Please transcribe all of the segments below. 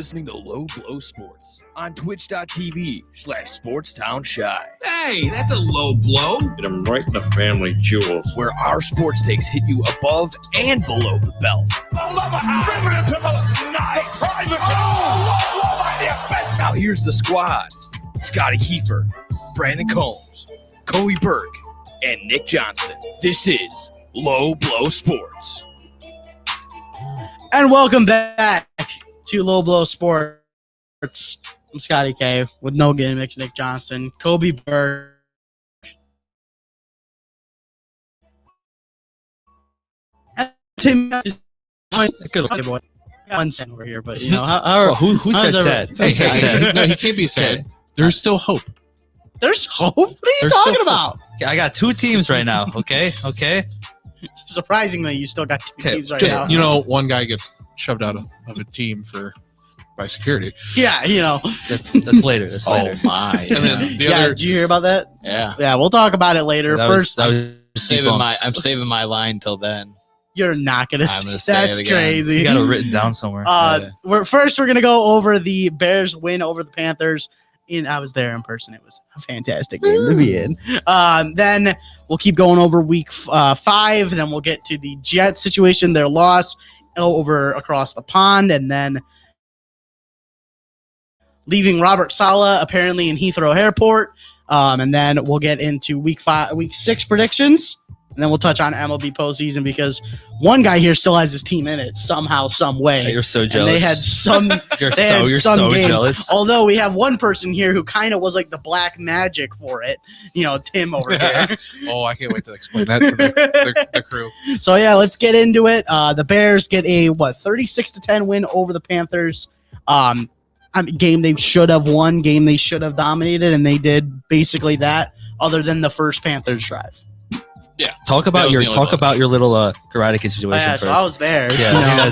listening to Low Blow Sports on twitch.tv/SportsTownShy. Hey, that's a low blow. Get them right in the family jewels. Where our sports takes hit you above and below the belt. Now here's the squad. Scotty Kiefer, Brandon Combs, Kobe Burke, and Nick Johnston. This is Low Blow Sports. And welcome back to Low Blow Sports. I'm Scotty K with no gimmicks, Nick Johnston, Kobe Burke. Tim is good boy. Over here, but you know who said sad? No, he can't be sad. There's still hope. There's hope. What are you talking about? I got two teams right now. Okay. Surprisingly, you still got two teams right now. You know, one guy gets shoved out of a team by security. Yeah, That's later. That's later. Oh my! And then the other. Did you hear about that? Yeah. We'll talk about it later. I'm saving my line till then. You're not gonna I'm gonna say say that's it again. crazy. You got it written down somewhere. We're gonna go over the Bears win over the Panthers. I was there in person. It was a fantastic game to be in. Then we'll keep going over week 5. Then we'll get to the Jets situation, their loss over across the pond, and then leaving Robert Salah apparently in Heathrow Airport. And then we'll get into week 6 predictions. And then we'll touch on MLB postseason because one guy here still has his team in it somehow, some way. You're so jealous. And they had some. You're so jealous. Although we have one person here who kind of was like the black magic for it. Tim over here. Oh, I can't wait to explain that to the crew. So yeah, let's get into it. The Bears get a 36-10 win over the Panthers. Game they should have won, game they should have dominated, and they did basically that. Other than the first Panthers drive. Yeah. Talk about your little Karate Kid situation Yeah, first. so I was there. Yeah,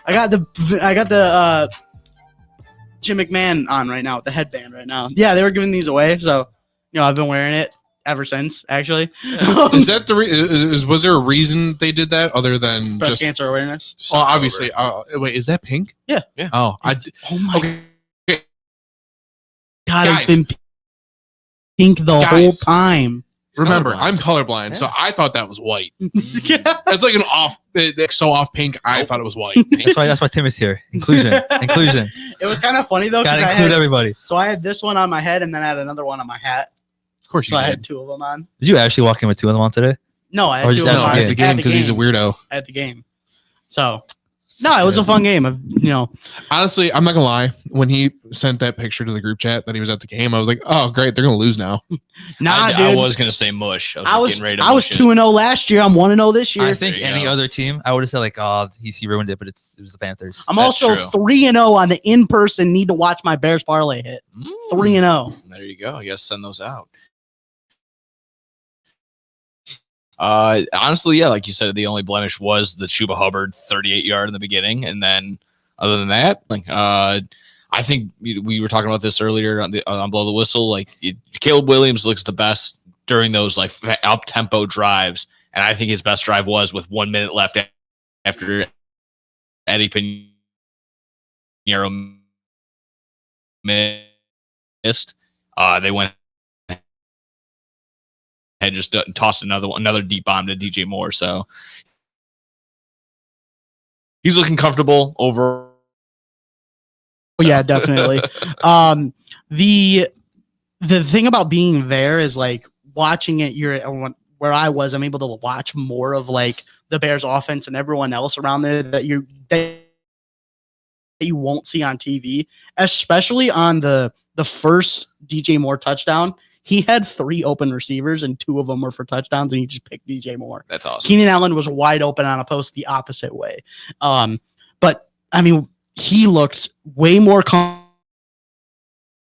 I got the Jim McMahon on right now with the headband right now. Yeah, they were giving these away, so I've been wearing it ever since. Actually, is that was there a reason they did that other than breast cancer awareness? Well, obviously. Wait, is that pink? Yeah. Oh, oh my okay. God, Guys. it's been pink the whole time. Remember, I'm colorblind, so I thought that was white. It's like so off pink. I thought it was white. That's why Tim is here. Inclusion. It was kind of funny though. Gotta include everybody. So I had this one on my head, and then I had another one on my hat. Of course, so I had two of them on. Did you actually walk in with two of them on today? No, I had two of them on at the game because he's a weirdo. At the game, so. No, it was a fun game. Honestly, I'm not gonna lie. When he sent that picture to the group chat that he was at the game, I was like, "Oh, great, they're gonna lose now." Nah, dude. I was gonna say mush. I was 2-0 last year. I'm 1-0 this year. I think any other team, I would have said like, "Oh, he ruined it," but it was the Panthers. I'm also 3-0 on the in-person. Need to watch my Bears parlay hit. 3-0. There you go. I guess send those out. Honestly, yeah, like you said, the only blemish was the Chuba Hubbard 38-yard in the beginning, and then other than that, I think we were talking about this earlier on Blow the Whistle. Like Caleb Williams looks the best during those like up tempo drives, and I think his best drive was with 1 minute left after Eddie Pinheiro missed. They went. Had just tossed another deep bomb to DJ Moore, so he's looking comfortable over. Yeah, definitely. The thing about being there is like watching it. Where I was, I'm able to watch more of like the Bears offense and everyone else around there that you won't see on TV, especially on the first DJ Moore touchdown. He had 3 open receivers, and 2 of them were for touchdowns, and he just picked DJ Moore. That's awesome. Keenan Allen was wide open on a post the opposite way. But, I mean, he looked way more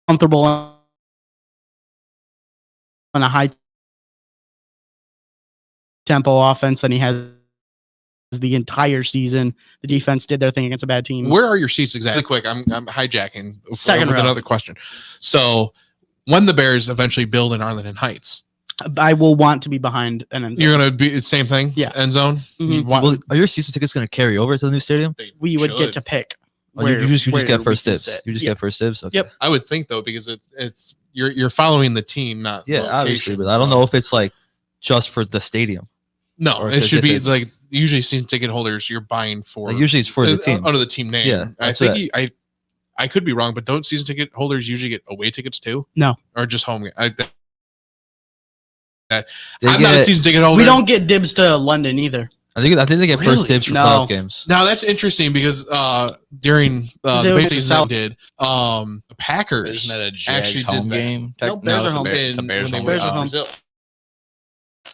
comfortable on a high-tempo offense than he has the entire season. The defense did their thing against a bad team. Where are your seats exactly? Quick, I'm hijacking Second with row. another question. So, when the Bears eventually build in Arlington Heights, I will want to be behind an end zone. you're going to be same thing? Yeah. End zone? Mhm. Well, are your season tickets going to carry over to the new stadium? We would get to pick Oh, you just where get we first can dibs. sit. You just Yeah. get first dibs. Okay. Yep. I would think though, because it's you're following the team, not Yeah, location, obviously, but I don't so- know if it's like just for the stadium. No, or it if should be it's- like usually season ticket holders you're buying for. Like, usually it's for the team. under the team name. Yeah, I that's think I could be wrong, but don't season ticket holders usually get away tickets too? No. Or just home. They I'm not a get- season ticket holder. We don't get dibs to London either. I think they get Really? first dibs for No. playoff games. Now that's interesting because during the They base was season South- they did, the Packers Isn't that a Jags actually did home that. game? Nope, Bears are it's a home. It's a Bears when they home. went Bears are to home. Brazil.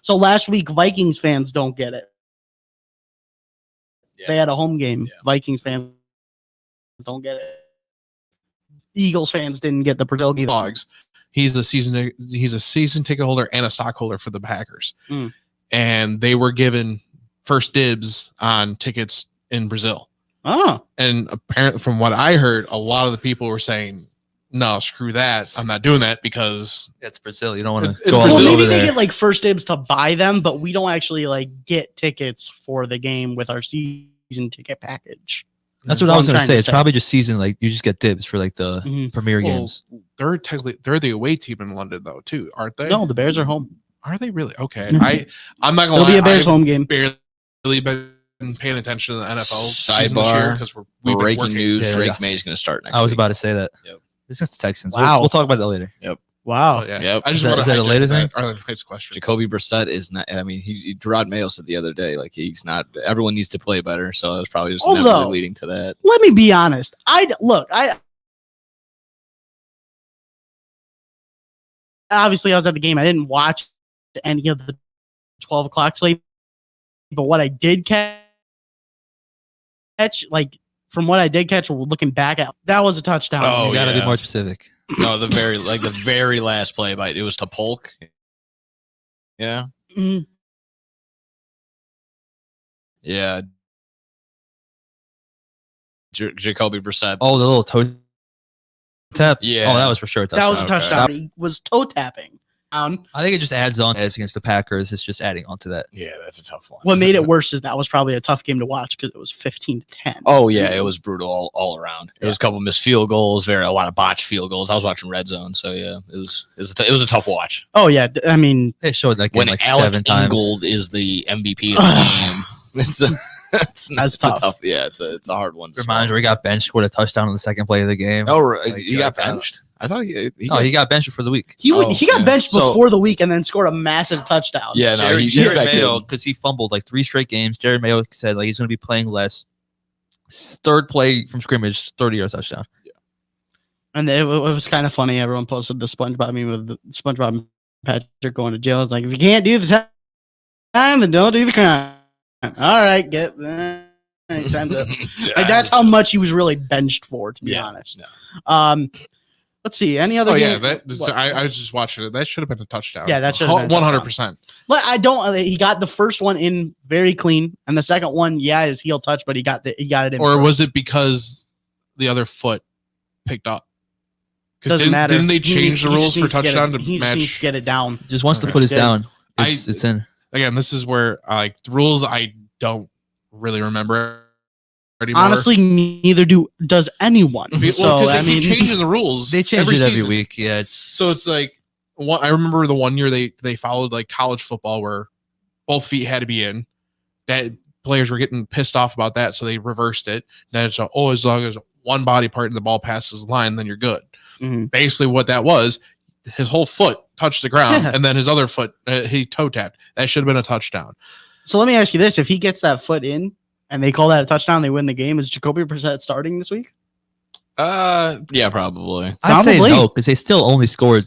So last week, Vikings fans don't get it. Yeah. They had a home game. Yeah. Vikings fans don't get it. Eagles fans didn't get the Brazil game. Dogs. He's a season ticket holder and a stockholder for the Packers. Mm. And they were given first dibs on tickets in Brazil. Oh, And apparently from what I heard, a lot of the people were saying, no, screw that. I'm not doing that because It's Brazil. You don't want It's to go all Brazil. well, the way maybe over they there. get like first dibs to buy them, but we don't actually like get tickets for the game with our season ticket package. That's what I was I'm going to trying say. to It's say. probably just season. Like you just get dibs for like the Mhm. premier well, games. they're the away team in London though too, aren't they? No, the Bears are home. Are they really? Okay. Mhm. I'm not gonna It'll lie. be a Bears I've home game. barely been paying attention to the NFL Sidebar, because we've been Breaking working. news: Yeah, Drake yeah. May is going to start next. I was week. about to say that. Yep. It's against the Texans. Wow. We'll talk about that later. Wow. Oh, yeah. Yep. I just Is that- want is that a later thing? Arlen White's question. Jacoby Brissett is not. I mean, Gerard Mayo said the other day, like he's not. Everyone needs to play better. So that's probably just Although- inevitably leading to that. Let me be honest. I obviously I was at the game. I didn't watch any of the 12 o'clock slate, but what I did catch, like from what I did catch, looking back at, that was a touchdown. Oh, you got to be yeah. more specific. No, the very last play by it was to Polk. Yeah, Mhm. yeah. Jacoby Brissett. Oh, the little toe tap. Yeah. Oh, that was for sure. A That was a touchdown. touchdown. He was toe tapping. I think it just adds on as against the Packers. It's just adding on to that. Yeah, that's a tough one. What made it worse is that was probably a tough game to watch because it was 15-10. Oh yeah, it was brutal all around. It was a couple missed field goals, a lot of botched field goals. I was watching Red Zone, so yeah, it was a tough watch. Oh yeah, I mean, They showed that game When like Alec 7 times. Ingold is the MVP of the game, it's tough. Yeah, it's a hard one. To Reminds where he got benched, scored a touchdown on the second play of the game. swallow. Oh, right. Like, He got like, benched. I thought he No, he got benched for the week. he Oh, he got yeah. benched So- before the week and then scored a massive touchdown. Yeah, no, he's Jared back Mayo, to because he fumbled like 3 straight games. Jared Mayo said like he's going to be playing less. Third play from scrimmage, 30-yard touchdown. And it was kind of funny. Everyone posted the SpongeBob meme with the SpongeBob and Patrick going to jail. I was like, if you can't do the time, then don't do the crime. All right, get time's up. Like, that's how much he was really benched for, to be Yeah, honest. no. Let's see. Any other Oh yeah, game? What? I was just watching it. That should have been a touchdown. Yeah, that should have been a 100%. But I don't. He got the first one in very clean, and the second one, yeah, his heel touch, but he got it in. Or first. was it because the other foot picked up? Because Doesn't matter. didn't they He change the just rules for needs to get touchdown it- to He just needs match? to get it down. Just once the Okay. foot is Good. down, it's in. Again, this is where like the rules I don't really remember anymore. Honestly, neither does anyone. Well, So because I they mean, keep changing the rules. They change it every season. week. Yeah, it's So it's like I remember the one year they followed like college football where both feet had to be in. That players were getting pissed off about that, so they reversed it. Then it's as long as one body part of the ball passes the line, then you're good. Mhm. Basically, what that was, his whole foot touched the ground, Yeah. and then his other foot he toe tapped. That should have been a touchdown. So let me ask you this: if he gets that foot in and they call that a touchdown, they win the game. Is Jacoby Brissett starting this week? Yeah, probably. I'd say Probably. no because they still only scored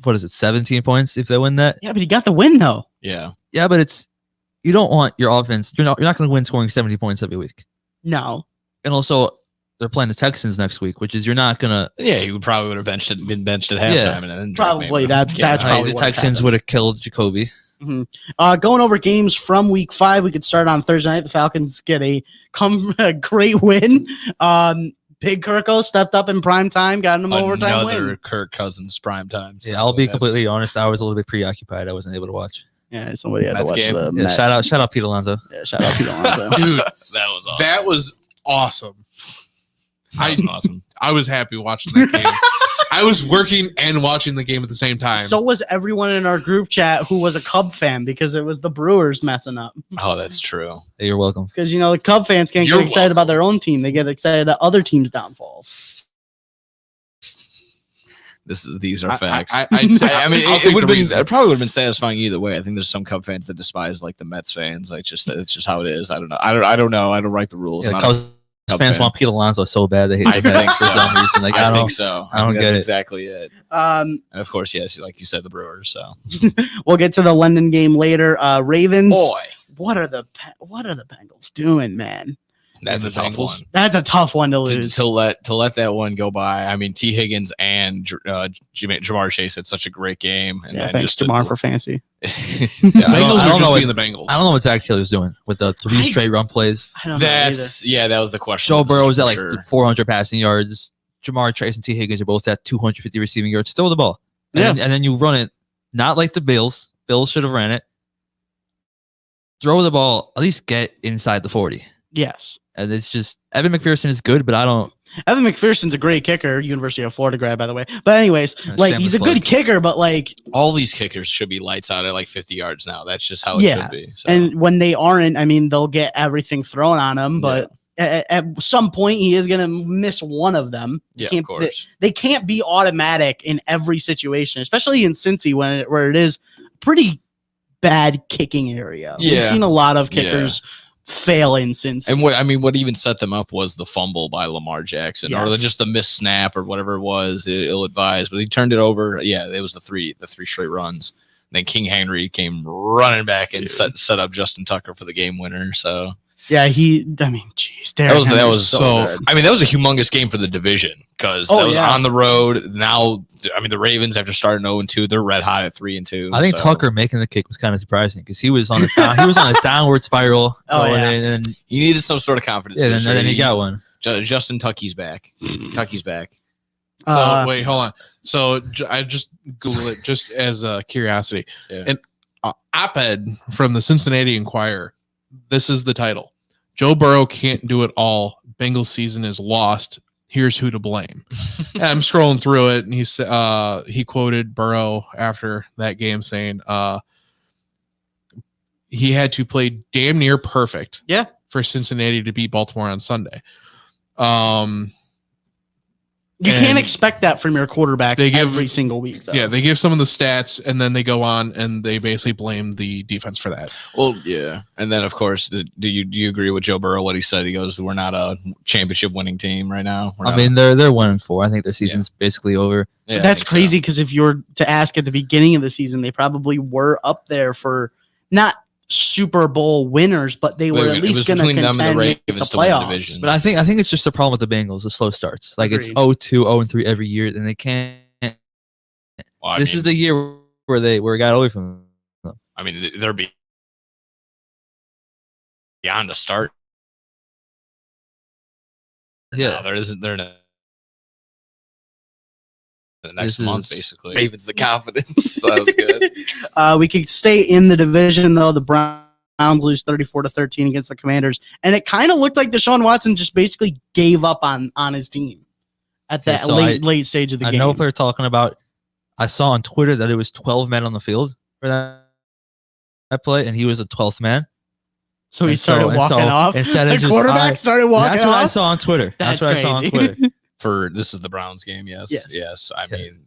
17 points if they win that. Yeah, but he got the win though. Yeah. Yeah, but it's you don't want your offense. You're not going to win scoring 70 points every week. No, And also, they're playing the Texans next week, which is you're not gonna. Yeah, he probably would have been benched at halftime, Yeah. and then Probably. That's probably the what Texans happened. would have killed Jacoby. Going over games from week 5, we could start on Thursday night. The Falcons get a great win. Big Kirko stepped up in prime time, got him overtime Another win. Kirk Cousins prime time. Yeah, I'll be completely honest. I was a little bit preoccupied. I wasn't able to watch. Yeah, somebody had to Mets watch game. the Yeah, Mets. shout out Pete Alonso. Yeah, shout out Pete Alonso. Dude, That was awesome. that was awesome. That was awesome. I was happy watching that game. I was working and watching the game at the same time. So was everyone in our group chat who was a Cub fan because it was the Brewers messing up. Oh, that's true. Hey, you're welcome. Because, the Cub fans can't You're get excited about welcome. their own team. They get excited at other teams' downfalls. These are facts. I I mean, I'll it take would the have been. reason. It probably would have been satisfying either way. I think there's some Cub fans that despise like the Mets fans. Like, it's just how it is. I don't know. I don't know. I don't write the rules. Yeah, I'm not a Cubs Cub fans fan. want Pete Alonso so bad they hate I the think Mets for so. some reason. Like, I I think don't. so. I don't think get that's it. exactly it. Um, And of course, yes, like you said, the Brewers. So, we'll get to the London game later. Ravens. boy, What are the Bengals doing, man? that's the a tough Bengals? one. That's a tough one to lose. To let that one go by. I mean, T. Higgins and Jamar Chase had such a great game, and Yeah, then thanks, just Jamar, for fancy. yeah, Bengals I don't are just know being the Bengals. I don't know what Zach Taylor's doing with the 3 straight run plays. I don't know either. that was the question. Joe Burrow's at like For sure. 400 passing yards. Jamar Chase and T. Higgins are both at 250 receiving yards. Throw the ball. Yeah. And then you run it, not like the Bills. Bills should have ran it. Throw the ball, at least get inside the 40. Yes. And it's just, Evan McPherson is good, but I don't. Evan McPherson's a great kicker, University of Florida grad, by the way. But anyways, like, he's a Stanford good kicker, but like, all these kickers should be lights out at like 50 yards now. That's just how it Yeah. should be. So. and when they aren't, I mean, they'll get everything thrown on him, but at some point he is going to miss one of them. yeah, Can't- of course. They can't be automatic in every situation, especially in Cincy where it is pretty bad kicking area. We've Yeah. seen a lot of kickers fail in Cincy. And what even set them up was the fumble by Lamar Jackson, or Yes. just the missed snap, or whatever it was, ill advised. But he turned it over. Yeah, it was the three straight runs. And then King Henry came running back and set up Justin Tucker for the game winner. So yeah, jeez, that was so good. I mean, that was a humongous game for the division because Oh, that was yeah. on the road. Now, I mean, the Ravens after starting 0-2, they're red hot at 3-2. I think so Tucker making the kick was kind of surprising because he was on a downward spiral. Oh, going yeah. in, and he needed some sort of confidence. then, booster. then he got one. Justin Tucky's back. Tucky's back. So wait, hold on. So I just Google it just as a curiosity. Yeah. An op-ed from the Cincinnati Enquirer. This is the title: Joe Burrow can't do it all. Bengals season is lost. Here's who to blame. And I'm scrolling through it, and he quoted Burrow after that game saying, he had to play damn near perfect. Yeah. For Cincinnati to beat Baltimore on Sunday. You can't and expect that from your quarterback they give- every single week, though. Yeah, they give some of the stats, and then they go on and they basically blame the defense for that. Well, yeah, and then of course, do you agree with Joe Burrow? What he said? He goes, "We're not a championship winning team right now." I mean, they're 1-4. I think their season's basically over. yeah, I That's think so. crazy because if you were to ask at the beginning of the season, they probably were up there for not Super Bowl winners, but they were at It least was going to between them contend and the with the Ravens to win the playoffs. division. But I think it's just a problem with the Bengals, the slow starts. Like it's Agreed. 0-2, 0-3 every year, and they can't. Well, I This mean, is the year where it got away from them. I mean, they're beyond a start. Yeah, No, they're in the next This month, is- basically. Ravens the confidence. So that was good. We could stay in the division, though. The Browns lose 34-13 against the Commanders, and it kind of looked like Deshaun Watson just basically gave up on his team at that Okay, so late stage of the I game. know what they're talking about. I saw on Twitter that it was 12 men on the field for that play, and he was the 12th man. so he and started and walking off. Instead of The just quarterback started walking That's what I off. saw on Twitter. That's what I saw on crazy. Twitter. This is the Browns game, yes. Yes. I Yeah. mean,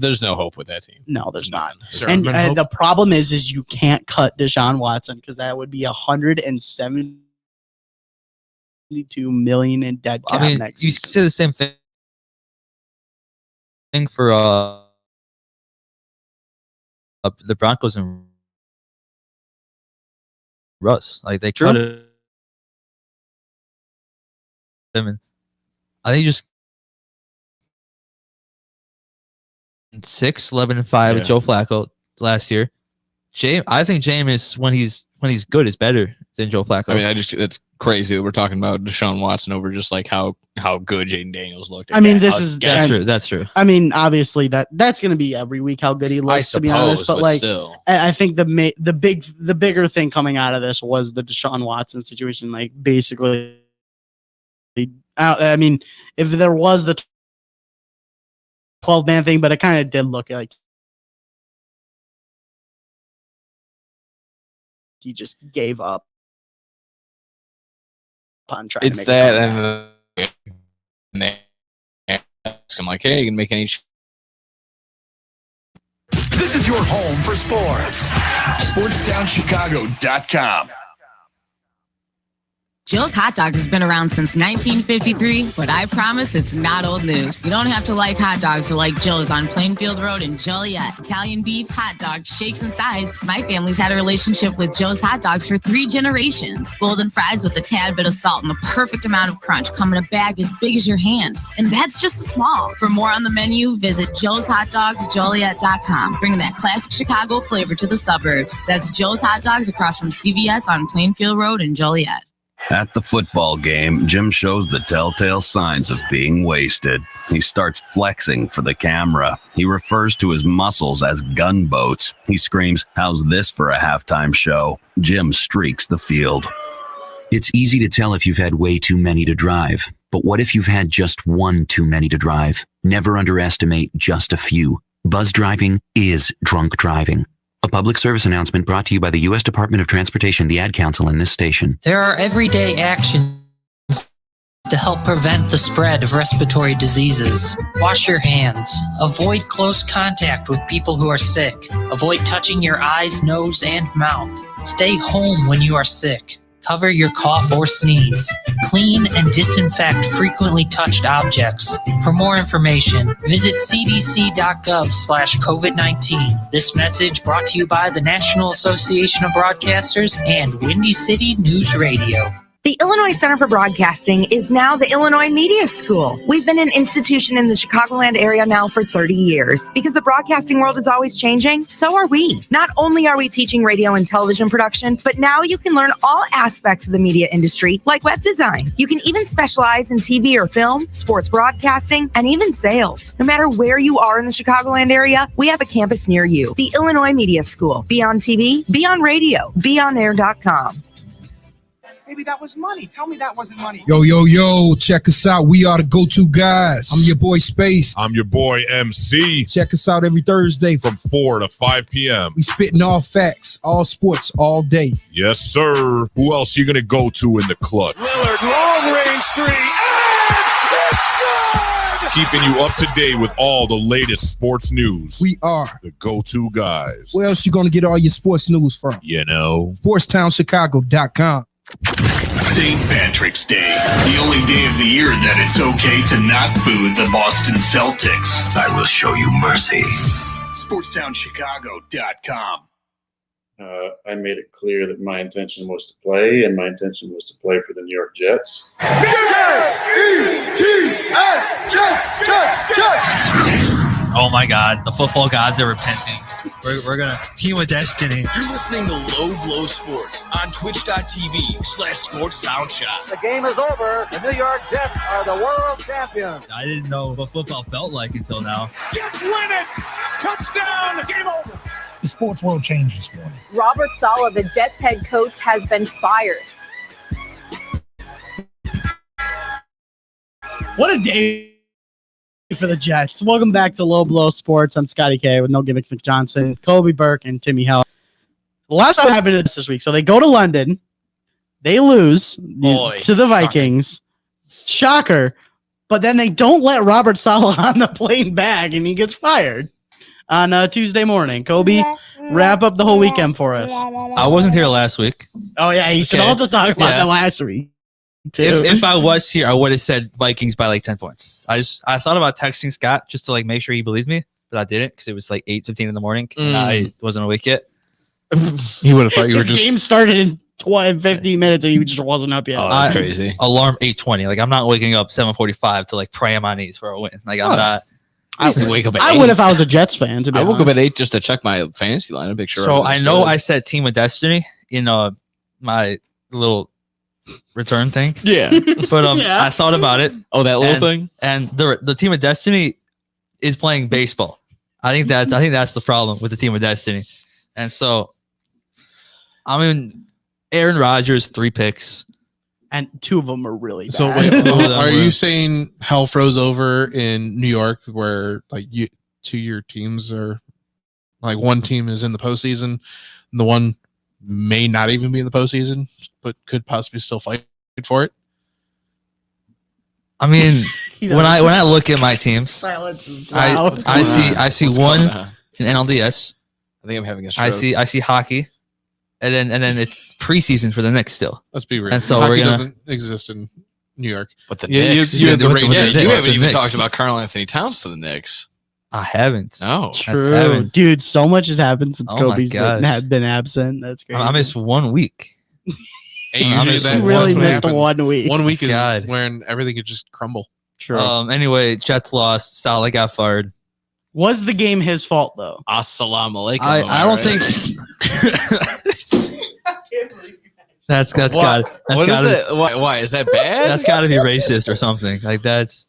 there's no hope with that team. No, there's not. Sure. And Been hope- the problem is you can't cut Deshaun Watson because that would be $172 million in dead cap I mean, next you season. could say the same thing for the Broncos and Russ. Like they True. cut it. Them and I think just 11-5 with Yeah. Joe Flacco last year. I think Jameis when he's good is better than Joe Flacco. I mean, it's crazy that we're talking about Deshaun Watson over just like how good Jaden Daniels looked. I mean, this How is- gas- that's true. I mean, obviously that's going to be every week how good he I looks, to be honest. suppose, But like, still. I think the bigger thing coming out of this was the Deshaun Watson situation. Like basically, I mean, if there was the 12-man thing, but it kind of did look like he just gave up on trying It's to make that, a comeback. and they ask him like, "Hey, you can make any." This is your home for sports. SportsTownChicago.com. Joe's Hot Dogs has been around since 1953, but I promise it's not old news. You don't have to like hot dogs to like Joe's on Plainfield Road in Joliet. Italian beef, hot dogs, shakes, and sides. My family's had a relationship with Joe's Hot Dogs for 3 generations. Golden fries with a tad bit of salt and the perfect amount of crunch come in a bag as big as your hand. And that's just a small. For more on the menu, visit joeshotdogsjoliet.com. Bringing that classic Chicago flavor to the suburbs. That's Joe's Hot Dogs across from CVS on Plainfield Road in Joliet. At the football game, Jim shows the telltale signs of being wasted. He starts flexing for the camera. He refers to his muscles as gunboats. He screams, "How's this for a halftime show?" Jim streaks the field. It's easy to tell if you've had way too many to drive. But what if you've had just one too many to drive? Never underestimate just a few. Buzz driving is drunk driving. A public service announcement brought to you by the U.S. Department of Transportation, the Ad Council, and this station. There are everyday actions to help prevent the spread of respiratory diseases. Wash your hands. Avoid close contact with people who are sick. Avoid touching your eyes, nose, and mouth. Stay home when you are sick. Cover your cough or sneeze. Clean and disinfect frequently touched objects. For more information, visit cdc.gov/COVID-19. This message brought to you by the National Association of Broadcasters and Windy City News Radio. The Illinois Center for Broadcasting is now the Illinois Media School. We've been an institution in the Chicagoland area now for 30 years. Because the broadcasting world is always changing, so are we. Not only are we teaching radio and television production, but now you can learn all aspects of the media industry, like web design. You can even specialize in TV or film, sports broadcasting, and even sales. No matter where you are in the Chicagoland area, we have a campus near you. The Illinois Media School. Be on TV, be on radio, beonair.com. Maybe that was money. Tell me that wasn't money. Yo, check us out. We are the go-to guys. I'm your boy Space. I'm your boy MC. Check us out every Thursday from 4 to 5 p.m. We spitting all facts, all sports, all day. Yes, sir. Who else you gonna go to in the clutch? Lillard, long range three, and it's good! Keeping you up to date with all the latest sports news. We are the go-to guys. Where else you gonna get all your sports news from? You know, SportsTownChicago.com. St. Patrick's Day, the only day of the year that it's okay to not boo the Boston Celtics. I will show you mercy. SportsTownChicago.com. I made it clear that my intention was to play, and my intention was to play for the New York Jets. Jets! Oh my God, the football gods are repenting. We're gonna team with destiny. You're listening to Low Blow Sports on twitch.tv/SportsTownShop. The game is over. The New York Jets are the world champions. I didn't know what football felt like until now. Jets win it! Touchdown! Game over! The sports world changed this morning. Robert Salah, the Jets head coach, has been fired. What a day for the Jets. Welcome back to Low Blow Sports. I'm Scotty K with No Gimmicks Nick Johnson, Kobe Burke, and Timmy Hell. The last time happened this week. So they go to London. They lose to the Vikings. Shocker. But then they don't let Robert Salah on the plane back, and he gets fired on Tuesday morning. Kobe, wrap up the whole weekend for us. I wasn't here last week. Oh, yeah. You should also talk about that last week. If I was here, I would have said Vikings by like 10 points. I thought about texting Scott just to like make sure he believes me, but I didn't because it was like 8:15 in the morning and I wasn't awake yet. He would have thought you were just. The game started in 15 minutes and he just wasn't up yet. Oh, that's crazy. Alarm 8:20. Like I'm not waking up 7:45 to like pray on my knees for a win. Like I'm not. I used to wake up at 8. I would if I was a Jets fan. I woke up at 8 just to check my fantasy line and make sure. So I know I said Team of Destiny in my little return thing. Yeah. But I thought about it. Oh, that little thing? And the Team of Destiny is playing baseball. I think that's the problem with the Team of Destiny. And so I mean Aaron Rodgers 3 picks and 2 of them are really bad. So wait, are you saying hell froze over in New York, where like 2 of your teams are like one team is in the postseason, and the one may not even be in the postseason, but could possibly still fight for it? I mean, when I look at my teams, silence is loud. I see one in NLDS. I think I'm having a stroke. I see hockey, and then it's preseason for the Knicks still. Let's be real. And so hockey we're gonna doesn't exist in New York. But the Knicks, you haven't even Knicks. talked about Karl Anthony Towns to the Knicks. I haven't. No, True, dude. So much has happened since Oh Kobe's my been absent. That's crazy. I missed 1 week. Hey, I usually missed that really that's what missed happens. 1 week. 1 week is God. when everything could just crumble. True. Anyway, Jets lost. Salah got fired. Was the game his fault though? Assalamu alaikum. I don't think that's got that? Why is that bad? that's got to be racist or something. Like that's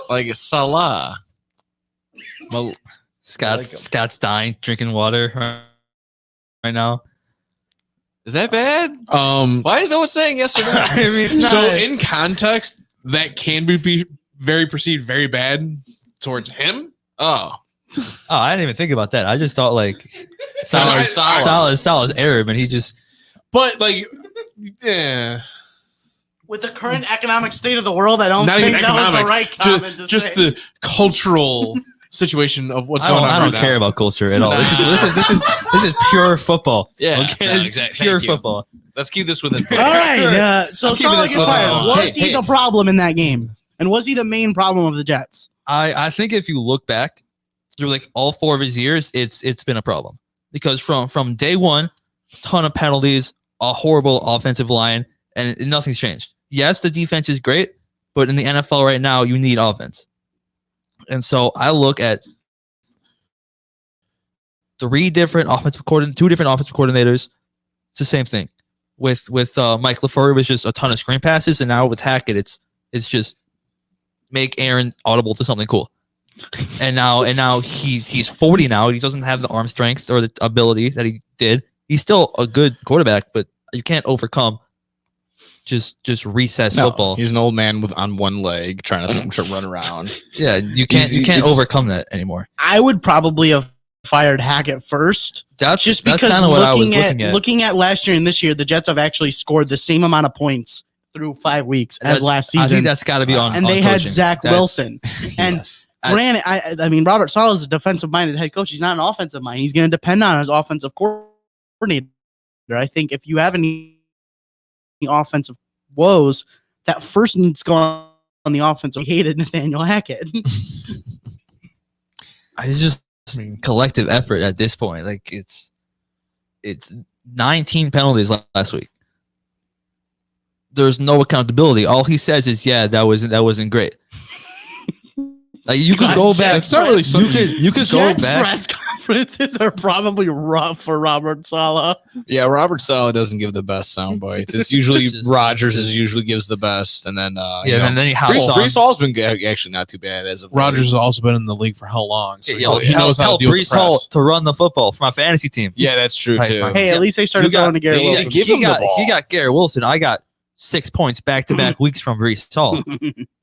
like Salah. Well, Scott's dying, drinking water right now. is that bad? Why is no one saying yes or no? I mean, So in context, that can be very perceived very bad towards him. Oh, I didn't even think about that. I just thought like Salah's Arab, and he just. But like, yeah, With the current economic state of the world, I don't not think even that was the economic. right comment to Just say. the cultural situation of what's I going don't, on. I don't right care now. about culture at all. This is pure football. yeah. Okay, no, it's exactly. pure Thank you. football. Let's keep this within. All right. So I'm keeping Salah this gets with fired. the- Was he the problem in that game? And was he the main problem of the Jets? I think if you look back through like all 4 of his years, it's been a problem because from day one, ton of penalties, a horrible offensive line, and nothing's changed. Yes, the defense is great, but in the NFL right now, you need offense. And so I look at 2 different offensive coordinators. It's the same thing. With Mike LaFleur, it was just a ton of screen passes, and now with Hackett, it's just make Aaron audible to something cool. And now he's 40 now. He doesn't have the arm strength or the ability that he did. He's still a good quarterback, but you can't overcome just recess football. He's an old man on one leg trying to run around. Yeah, you can't overcome that anymore. I would probably have fired Hackett first. That's because kind of what I was looking at. Looking at last year and this year, the Jets have actually scored the same amount of points through 5 weeks as last season. I think that's got to be on. And they on had coaching. Zach Wilson. And Yes. granted, I mean, Robert Salah is a defensive-minded head coach. He's not an offensive mind. He's going to depend on his offensive coordinator. I think if you have any offensive woes, that first needs to go on the offensive. I hated Nathaniel Hackett. I just collective effort at this point. Like it's 19 penalties last week. There's no accountability. All he says is, "Yeah, that wasn't great." Like you could go back. It's not really something. You could go Jets back. press conferences are probably rough for Robert Salah. Yeah, Robert Salah doesn't give the best sound bites. It's usually Rodgers usually gives the best, and then and then he hops on. Brees Hall's been actually not too bad as of Rodgers has also been in the league for how long? So Yo, he knows how tell to deal with Brees the Hall press. to run the football for my fantasy team. Yeah, that's true Right, too. right. Hey, at least they started throwing to Garrett Wilson. Give him the ball. He got Garrett Wilson. I got 6 points back-to-back weeks from Brees Hall.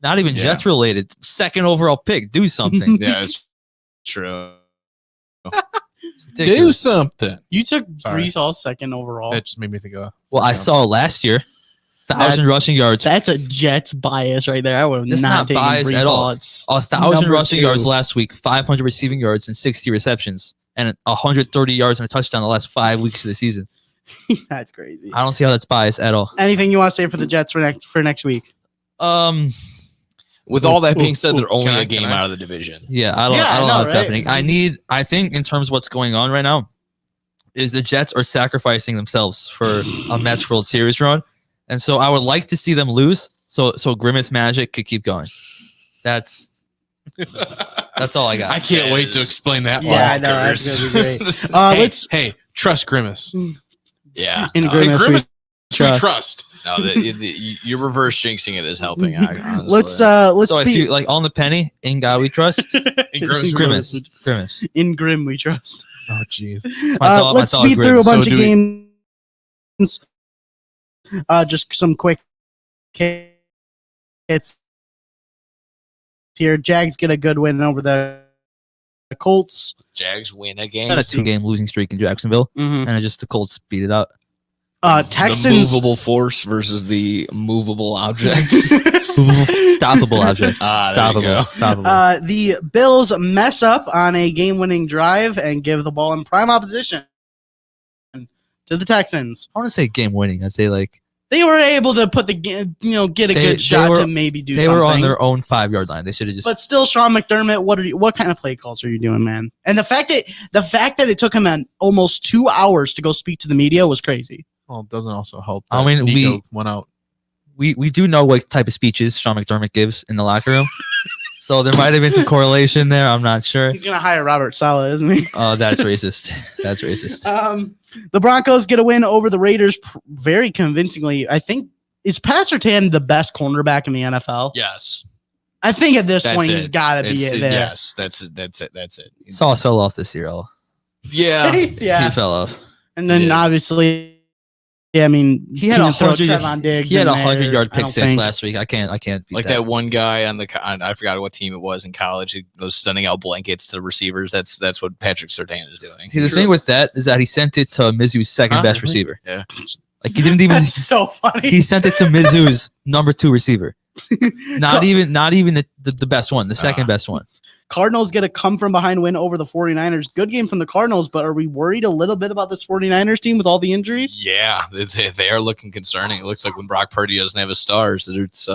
Not even Jets related. Second overall pick. Do something. Yeah, it's true. Do something. You took Sorry. Brees Hall second overall. That just made me think of. Well, I saw last year, 1,000 That's- rushing yards. That's a Jets bias right there. I would have That's not not taken bias Brees at all. Hall. It's 1,000 number rushing 2. yards last week, 500 receiving yards, and 60 receptions, and 130 yards and a touchdown the last 5 weeks of the season. That's crazy. I don't see how that's biased at all. Anything you want to say for the Jets for next week? With all that being said, they're only Can I- a game can I? out of the division. Yeah, I don't know what's happening. I think in terms of what's going on right now, is the Jets are sacrificing themselves for a Mets World Series run. And so I would like to see them lose so Grimace Magic could keep going. That's all I got. I can't wait to explain that. Yeah, I know. That's going to be great. Hey, trust Grimace. Yeah. In no, Grimace, Grimace we we trust. trust. no, you're reverse jinxing it is helping. Honestly. Let's so if speak you like on the penny, in God we trust. In Grimace, Grimace. in Grim we trust. Oh, jeez. My dog Let's Grimace. speed through a bunch So of do we- games Just some quick hits here. Jags get a good win over the Colts. Jags win a game. Got a 2-game losing streak in Jacksonville, and just the Colts beat it out. Texans. The movable force versus the movable object. Stoppable object. Stoppable. The Bills mess up on a game-winning drive and give the ball in prime opposition to the Texans. I want to say game-winning. I'd say like they were able to put get a good shot to maybe do something. They were on their own 5-yard line. They should have just. But still, Sean McDermott, what kind of play calls are you doing, man? And the fact that it took him almost 2 hours to go speak to the media was crazy. Well, it doesn't also help. I mean, Nico went out. We do know what type of speeches Sean McDermott gives in the locker room. So there might have been some correlation there. I'm not sure. He's going to hire Robert Salah, isn't he? Oh, that's racist. That's racist. The Broncos get a win over the Raiders very convincingly. I think, is Pat Surtain the best cornerback in the NFL? Yes. I think at this point he's got to be there. Yes, that's it. Sauce fell off this year. Yeah. Yeah. He fell off. And then obviously, I mean, he had 100. He had 100-yard pick six last week. I can't beat like that one guy on I forgot what team it was in college. He was sending out blankets to receivers. That's what Patrick Surtain is doing. See, the thing with that is that he sent it to Mizzou's second best receiver. Yeah, like he didn't even. That's so funny. He sent it to Mizzou's number 2 receiver. Not even the best one, the second best one. Cardinals get a come from behind win over the 49ers. Good game from the Cardinals, but are we worried a little bit about this 49ers team with all the injuries? Yeah, they are looking concerning. It looks like when Brock Purdy doesn't have his stars, that it's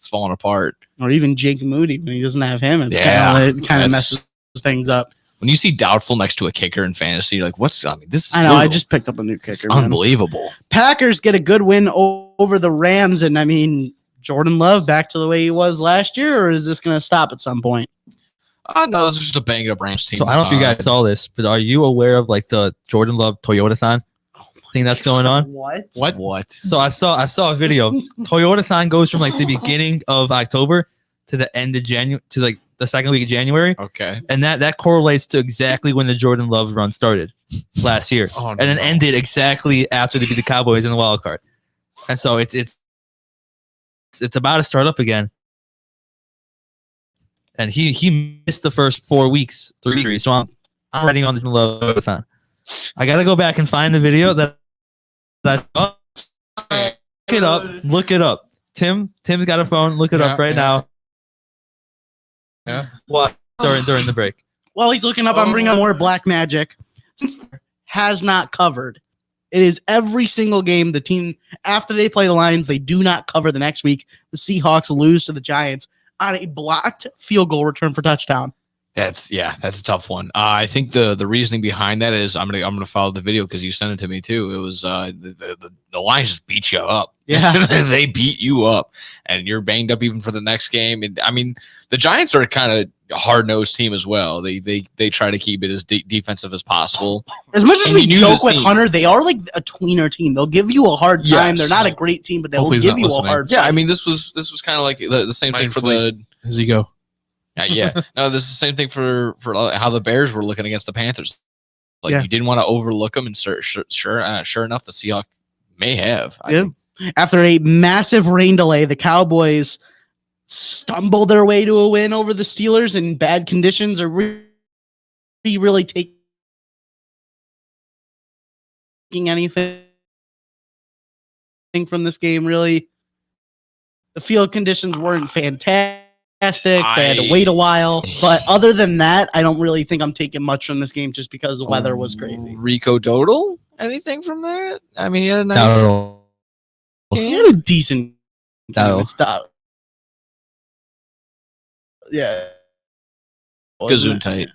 falling apart. Or even Jake Moody when he doesn't have him. It kind of messes things up. When you see doubtful next to a kicker in fantasy, you're like, this is I know, brutal. I just picked up a new kicker. It's unbelievable. Packers get a good win over the Rams, and I mean, Jordan Love back to the way he was last year, or is this going to stop at some point? No, this is just a banged up Rams team. So I don't know if you guys saw this, but are you aware of like the Jordan Love Toyota-thon thing that's going on? What? So I saw a video. Toyota-thon goes from like the beginning of October to the end of January to like the second week of January. Okay. And that correlates to exactly when the Jordan Love run started last year. And then ended exactly after they beat the Cowboys in the wild card. And so it's about to start up again. And he missed the first 4 weeks, 3 weeks. So I'm writing on the Love-a-thon. I got to go back and find the video that I saw. Look it up. Tim's got a phone. Look it up right now. Yeah. What during the break? While he's looking up, I'm bringing up more Black Magic. Has not covered. It is every single game. The team, after they play the Lions, they do not cover the next week. The Seahawks lose to the Giants on a blocked field goal return for touchdown. That's a tough one. I think the reasoning behind that is I'm gonna follow the video because you sent it to me too. It was the Lions just beat you up. Yeah, they beat you up, and you're banged up even for the next game. And I mean, the Giants are kind of a hard-nosed team as well. They try to keep it as defensive as possible. As much as we joke with Hunter, they are like a tweener team. They'll give you a hard time. Yes. They're not a great team, but they'll give you a hard time. Yeah, I mean, this was kind of like the same thing for the as you go. Yeah. No, this is the same thing for how the Bears were looking against the Panthers. Like you didn't want to overlook them, and sure enough, the Seahawks may have. After a massive rain delay, the Cowboys stumbled their way to a win over the Steelers in bad conditions. Are really taking anything from this game? Really, the field conditions weren't fantastic. They had to wait a while, but other than that, I don't really think I'm taking much from this game just because the weather was crazy. Rico Dodal, anything from there? I mean, he had a nice. He had a decent game. Yeah. Gazoon tight.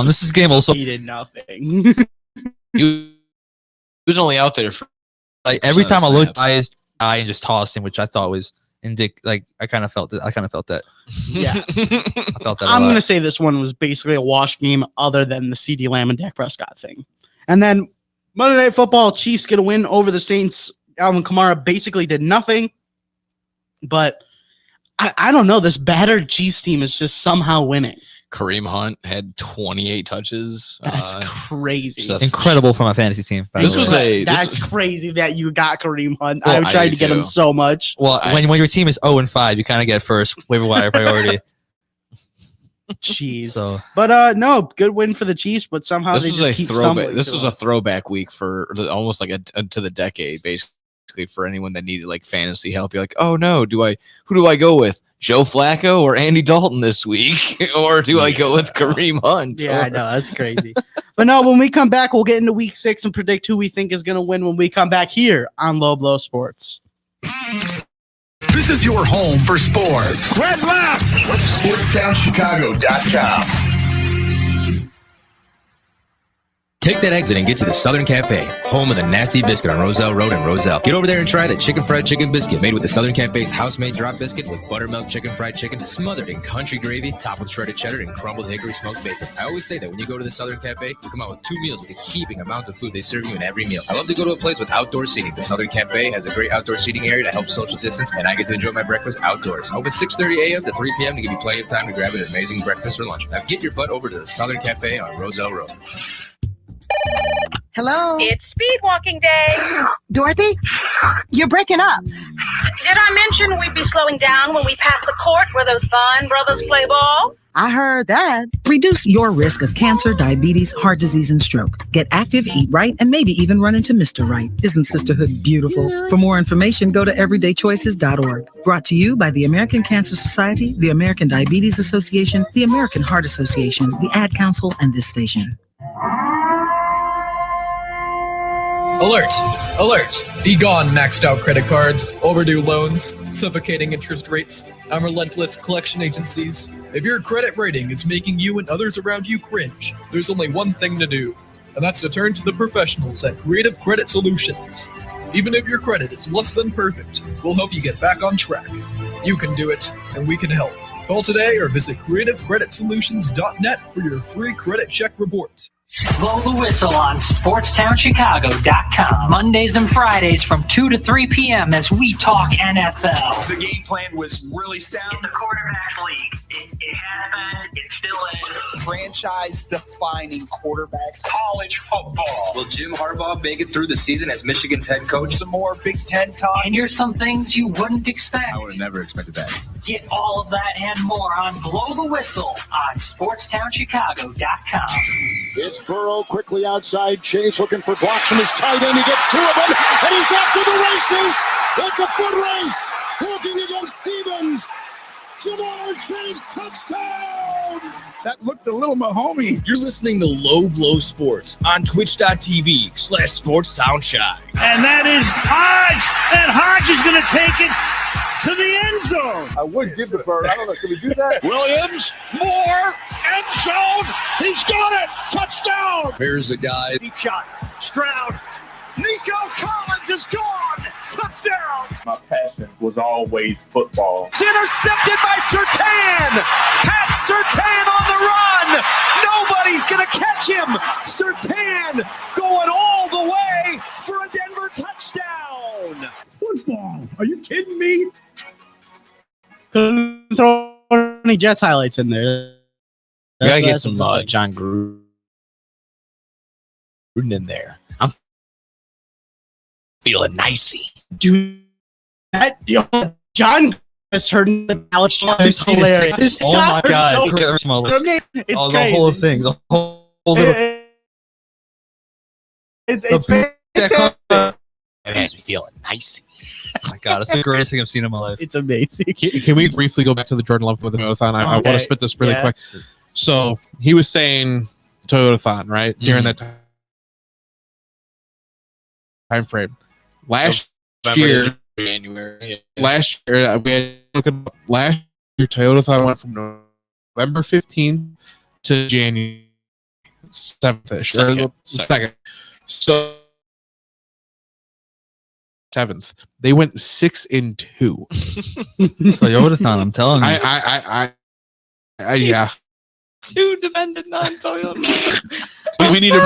This is game also. He did nothing. He was only out there for like every time I looked by his eye and just tossed him, which I thought was like I kind of felt it. I kind of felt that. Yeah. I felt that. I'm going to say this one was basically a wash game other than the CD Lamb and Dak Prescott thing. And then Monday Night Football, Chiefs get a win over the Saints. Alvin Kamara basically did nothing. But I don't know. This battered Chiefs team is just somehow winning. Kareem Hunt had 28 touches. That's crazy. Incredible from a fantasy team. That's crazy that you got Kareem Hunt. I tried to get him so much. Well, when your team is 0-5, you kind of get first waiver wire priority. Jeez. So, but no, good win for the Chiefs, but somehow this they was just a keep throwback. stumbling. This was a throwback week for almost like to the decade, basically for anyone that needed like fantasy help. You're like, oh no, who do I go with? Joe Flacco or Andy Dalton this week? Or do I go with Kareem Hunt? Yeah, I know. That's crazy. But no, when we come back, we'll get into week 6 and predict who we think is going to win when we come back here on Low Blow Sports. This is your home for sports. Red left. SportsTownChicago.com. Take that exit and get to the Southern Cafe, home of the Nasty Biscuit on Roselle Road in Roselle. Get over there and try the chicken fried chicken biscuit made with the Southern Cafe's house-made drop biscuit with buttermilk chicken fried chicken smothered in country gravy, topped with shredded cheddar and crumbled hickory smoked bacon. I always say that when you go to the Southern Cafe, you come out with 2 meals with the heaping amounts of food they serve you in every meal. I love to go to a place with outdoor seating. The Southern Cafe has a great outdoor seating area to help social distance, and I get to enjoy my breakfast outdoors. Open 6:30 a.m. to 3 p.m. to give you plenty of time to grab an amazing breakfast or lunch. Now get your butt over to the Southern Cafe on Roselle Road. Hello? It's speed walking day. Dorothy? You're breaking up. Did I mention we'd be slowing down when we pass the court where those fine brothers play ball? I heard that. Reduce your risk of cancer, diabetes, heart disease, and stroke. Get active, eat right, and maybe even run into Mr. Right. Isn't sisterhood beautiful? For more information, go to everydaychoices.org. Brought to you by the American Cancer Society, the American Diabetes Association, the American Heart Association, the Ad Council, and this station. Alert! Alert! Be gone, maxed out credit cards, overdue loans, suffocating interest rates, and relentless collection agencies. If your credit rating is making you and others around you cringe, there's only one thing to do, and that's to turn to the professionals at Creative Credit Solutions. Even if your credit is less than perfect, we'll help you get back on track. You can do it, and we can help. Call today or visit creativecreditsolutions.net for your free credit check report. Blow the whistle on SportsTownChicago.com. Mondays and Fridays from 2 to 3 p.m. as we talk NFL. The game plan was really sound. It's a quarterback league. It has been. It still is. Franchise-defining quarterbacks. College football. Will Jim Harbaugh make it through the season as Michigan's head coach? Some more Big Ten talk. And here's some things you wouldn't expect. I would have never expected that. Get all of that and more on Blow the Whistle on SportsTownChicago.com. It's Burrow quickly outside. Chase looking for blocks from his tight end. He gets 2 of them, and he's off to the races. It's a foot race. Walking against Stevens. Jamar Chase, touchdown. That looked a little Mahomey. You're listening to Low Blow Sports on twitch.tv/SportsTownChai. And that is Hodge. And Hodge is going to take it to the end zone. I would give the bird. I don't know. Can we do that? Williams, Moore, end zone. He's got it. Touchdown. Here's the guy. Deep shot. Stroud. Nico Collins is gone. Touchdown. My passion was always football. It's intercepted by Surtain. Pat Surtain on the run. Nobody's going to catch him. Surtain going all the way for a Denver touchdown. Football. Are you kidding me? Couldn't throw any Jets highlights in there. We gotta get some John Gruden in there. I'm feeling nicey. Dude, John has heard the Alex is hilarious. Oh my God. It's the crazy. whole thing. The whole little. It's fantastic. It makes me feeling nicey. Oh my God, it's the greatest thing I've seen in my life. It's amazing. Can we briefly go back to the Jordan Love with the Toyotathon? I want to spit this really quick. So he was saying Toyotathon, right? During that time frame. Last year, January. last year Toyotathon went from November 15th to January 7th-ish. Second. So 7th. They went 6-2. Toyotathon, I'm telling you. Yeah. Two defended non-Toyota. we need to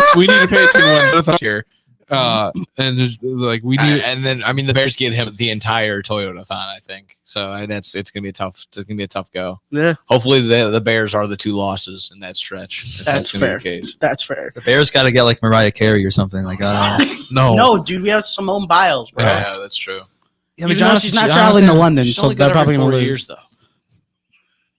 pay attention to one here. And there's, like we need, and then I mean the Bears get him the entire Toyota-thon, I think. So it's gonna be a tough go. Yeah. Hopefully the Bears are the 2 losses in that stretch. If That's gonna be fair. the case. That's fair. The Bears got to get like Mariah Carey or something. Like I don't know. No, dude, we have Simone Biles, bro. Yeah, that's true. Yeah, Even though she's not traveling to London, She's so only they're got probably every gonna 4 lose. years though.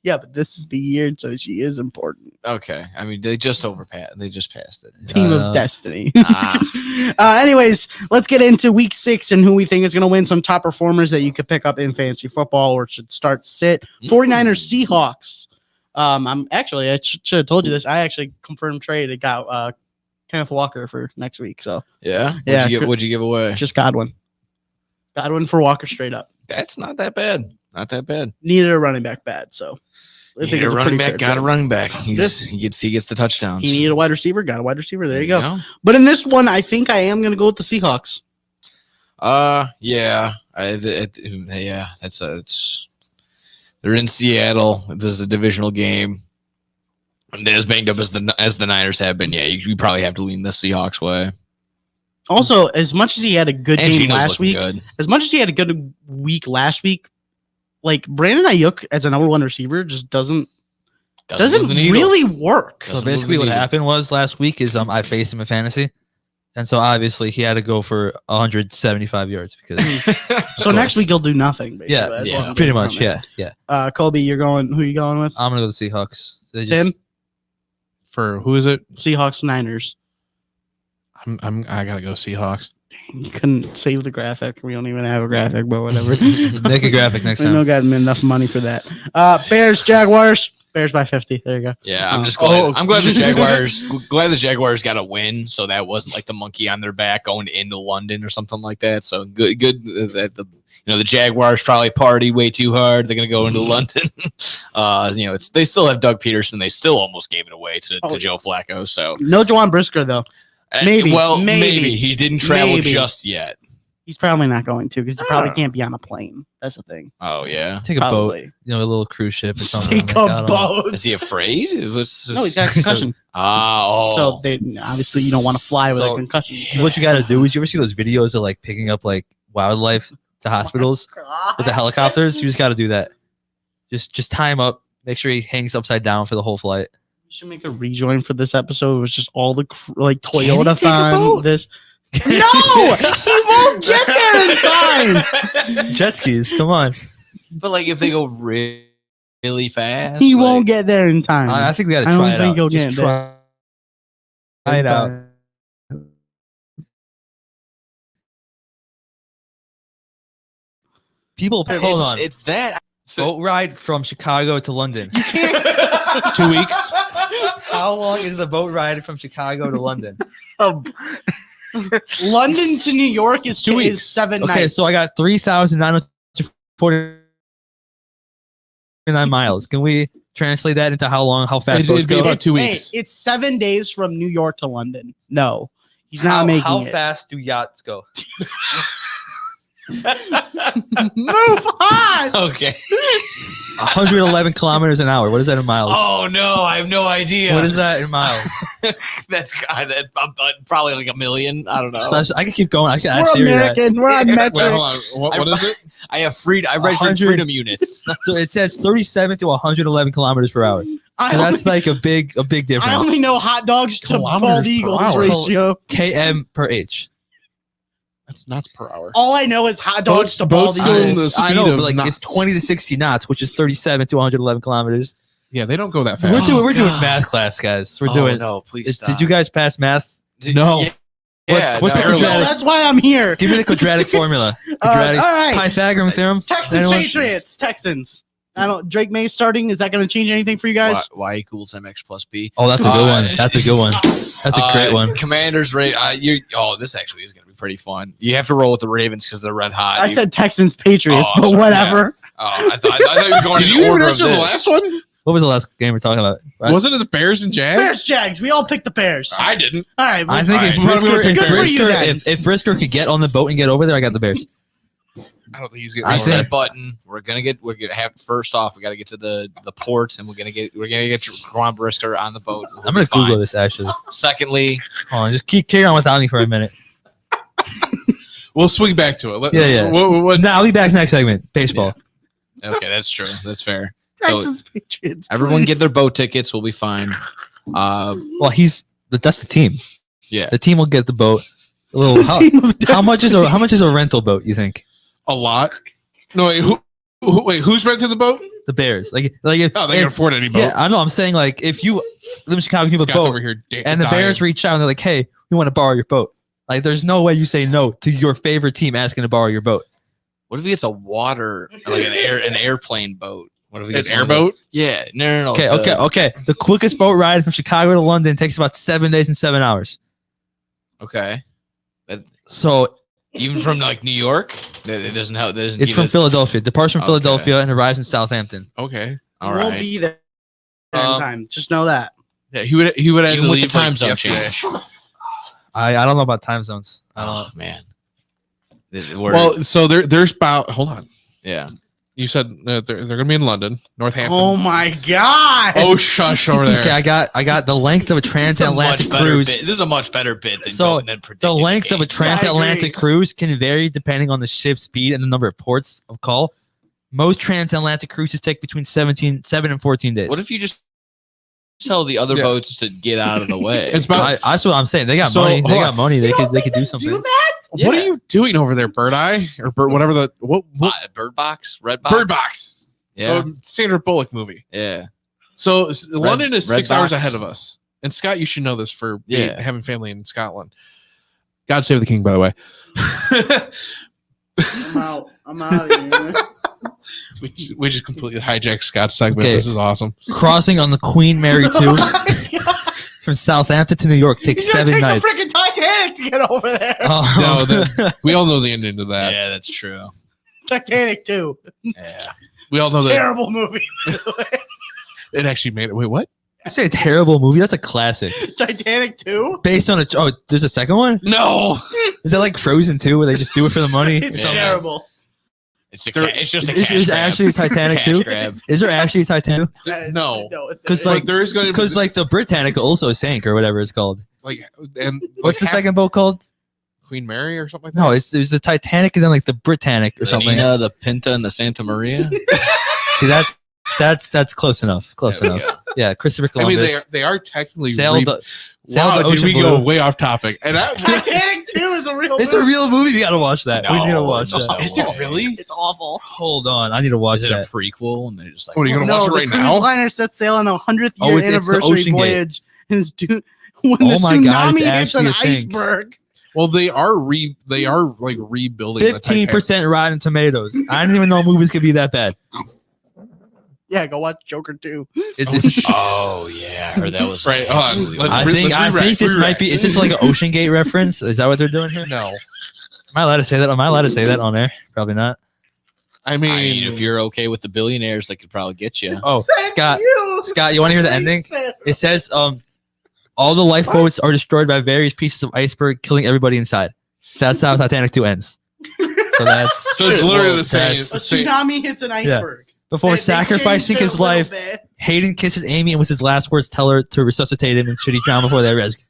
Yeah, but this is the year, so she is important. Okay, I mean they just passed it. Team of destiny. Ah. Anyways, let's get into week 6 and who we think is going to win. Some top performers that you could pick up in fantasy football or should start sit. 49ers Seahawks. I should have told you this. I actually confirmed trade. It got Kenneth Walker for next week. So Yeah. Yeah, What'd you give away? just Godwin. Godwin for Walker straight up. That's not that bad. Not that bad. Needed a running back bad. So I think Need a it's running pretty back. fair Got a trade. running back. He gets the touchdowns. He needed a wide receiver. Got a wide receiver. There you There go. you go. But in this one, I think I am going to go with the Seahawks. Yeah. It's they're in Seattle. This is a divisional game. And as banged up as the Niners have been, yeah, you probably have to lean the Seahawks way. Also, as much as he had a good And game Geno's last looking week, good. as much as he had a good week last week, like Brandon Ayuk as a number 1 receiver just doesn't move the needle. really work. So basically, what happened was last week is I faced him in fantasy, and so obviously he had to go for 175 yards because. So next week he'll do nothing. Basically. Yeah, That's what I'm pretty getting much. from it. Yeah. Kobe, you're going. Who are you going with? I'm gonna go to the Seahawks. They just, Tim, for who is it? Seahawks, Niners. I gotta go Seahawks. You couldn't save the graphic. We don't even have a graphic, but whatever. Make a graphic next We time. don't got enough money for that. Bears, Jaguars. Bears by 50. There you go. Yeah, I'm just glad. I'm glad the Jaguars got a win, so that wasn't like the monkey on their back going into London or something like that. So good that the Jaguars probably party way too hard. They're gonna go into London. They still have Doug Peterson. They still almost gave it away to Joe Flacco. So No Jawan Brisker though. Maybe. Maybe he didn't travel just yet. He's probably not going to because he probably can't be on a plane. That's the thing. Oh yeah, Take a Probably. boat, a little cruise ship or something. Take a boat. Is he afraid? No, he's got a concussion. So they obviously you don't want to fly with a concussion. What you got to do is you ever see those videos of like picking up like wildlife to hospitals with the helicopters? You just got to do that. Just tie him up. Make sure he hangs upside down for the whole flight. You should make a rejoin for this episode. It was just all the Toyota thon. This. No, he won't get there in time. Jet skis, come on. But like if they go really fast, He won't get there in time. I think we got to I try don't it think out. he'll Just get there. try it out. People, hold on. It's that boat ride from Chicago to London. 2 weeks. How long is the boat ride from Chicago to London? London to New York is 2 weeks. 7 nights. Okay, so I got 3,949 miles. Can we translate that into how fast boats It'd be go? about 2 Hey, weeks. it's 7 days from New York to London. No, he's not making How it. fast do yachts go? Move on. Okay. 111 kilometers an hour. What is that in miles? Oh no, I have no idea. What is that in miles? That's probably like 1 million. I don't know. So I can keep going. I can We're ask Siri that. American. We're on metric. Wait, hold on. What is it? I have I registered 100 freedom units. So it says 37 to 111 kilometers per hour. I So only- that's like a big difference. I only know hot dogs to Kilometers bald per eagles hour. ratio. km per h. That's knots per hour. All I know is hot dogs to bald boats go in eagles. the I know, speed but of like knots. it's 20 to 60 knots, which is 37 to 111 kilometers. Yeah, they don't go that fast. We're doing God. math class, guys. We're doing. No, please stop. Did you guys pass math? No. What's the No, quadratic? that's why I'm here. Give me the quadratic formula. All Quadratic right. Pythagorean theorem. Texans, Anyone? Patriots, Texans. I don't. Drake May starting. Is that going to change anything for you guys? Y equals mx plus b. Oh, that's a good one. That's a good one. That's a great one. Commanders rate. This actually is going to be pretty fun. You have to roll with the Ravens because they're red hot. I said Texans, Patriots, Oh, but sorry, whatever. I thought you were going Did in you even order of answer the this. last one? What was the last game we're talking about? Wasn't it the Bears and Jags? Bears, Jags. We all picked the Bears. I didn't. All right. I think if Alright, Brisker, good for you then. if Brisker could get on the boat and get over there, I got the Bears. I don't think he's getting I over Reset think- that. button. We're gonna have first off. We got to get to the port, and we're gonna get Ron Brisker on the boat. I'm gonna Google this actually. Secondly, Hold on, just carry on without me for a minute. We'll swing back to it. Yeah. No, I'll be back next segment. Baseball. Okay, that's true. That's fair. Texans, Patriots. Everyone please. get their boat tickets. We'll be fine. Well, that's the team. Yeah. The team will get the boat. A little. How much is a rental boat? You think? A lot. No, wait. Who's renting the boat? The Bears. Like. They can afford any boat. Yeah, I know. I'm saying like if you live in Chicago, you have a Scott's boat, over here and the Bears reach out and they're like, "Hey, we want to borrow your boat." Like, there's no way you say no to your favorite team asking to borrow your boat. What if he gets a water, like an airplane boat? What if he gets an airboat? Yeah. No. Okay. The quickest boat ride from Chicago to London takes about 7 days and 7 hours. Okay. So even from like New York, it doesn't help. It's from Philadelphia. Departs from Philadelphia and arrives in Southampton. Okay. All Won't right. be there in time. Just know that. Yeah, he would have to Even with leave the time like zone yesterday. change. I don't know about time zones. Oh man. Well, so there's about. Hold on. Yeah. You said they're going to be in London, Northampton. Oh my God. Oh, shush over there. Okay, I got the length of a transatlantic cruise. This is a much better bit than So than the length of a games. transatlantic cruise can vary depending on the ship's speed and the number of ports of call. Most transatlantic cruises take between 7 and 14 days. What if you just tell the other boats to get out of the way? It's about. That's what I'm saying. They got So, money. They hold got on. money. They could do something. Do that? What are you doing over there, Bird Eye or whatever the what Bird Box, Red Box, Bird Box? Yeah. Sandra Bullock movie. Yeah. So London is Red 6 hours Box. ahead of us, and Scott, you should know this for Yeah. having family in Scotland. God save the king, by the way. I'm out of here. we just completely hijacked Scott's segment. Okay. This is awesome. Crossing on the Queen Mary 2 from Southampton to New York takes You're gonna 7 take nights. the freaking Titanic to get over there. No, we all know the ending to that. Yeah, that's true. Titanic 2. Yeah. We all know that Terrible movie. it actually made it. Wait, what? You say a terrible movie? That's a classic. Titanic 2? Based on there's a second one? No. Is that like Frozen 2 where they just do it for the money? It's terrible. It's just a cash Is grab. actually a Titanic It's a cash 2? grab. Is there actually a Titanic? No. Because Like there is going to because like the Britannica also sank or whatever it's called. like and What's like the second boat called? Queen Mary or something like that. No, it was the Titanic and then like the Britannic or something. The Pinta, and the Santa Maria. See, that's close enough. Close There we enough. Yeah, Christopher I mean, Columbus. they are technically sailed the Wow, Ocean did we Blue. go way off topic? And Titanic 2 is a real It's movie. a real movie. We gotta watch that. we need to watch No. that. Is it really? It's awful. Hold on, I need to watch Is it a that. prequel? And they're just like, What are you gonna No, watch it the right cruise now? liner set sail on the 100th Oh, year it's the anniversary Ocean Gate. voyage. And it's when Oh the my God, tsunami it's hits an actually a thing. iceberg. Well, they are like rebuilding. the 15% Rotten Tomatoes. I didn't even know movies could be that bad. Yeah, go watch Joker 2. oh yeah, I heard that was Right, hold on. absolutely Let's I awesome. think this re-rack. might be. Is this like an Ocean Gate reference? Is that what they're doing here? No, Am I allowed to say that? Am I allowed to say that on air? Probably not. I mean, I mean, if you're okay with the billionaires, they could probably get you. Oh, Scott, you want to hear the ending? It says, all the lifeboats are destroyed by various pieces of iceberg, killing everybody inside. That's how Titanic 2 ends. So that's so it's literally the same. A tsunami hits an iceberg. Before They changed sacrificing it a his little life, bit. Hayden kisses Amy and with his last words tell her to resuscitate him and should he drown before they rescue.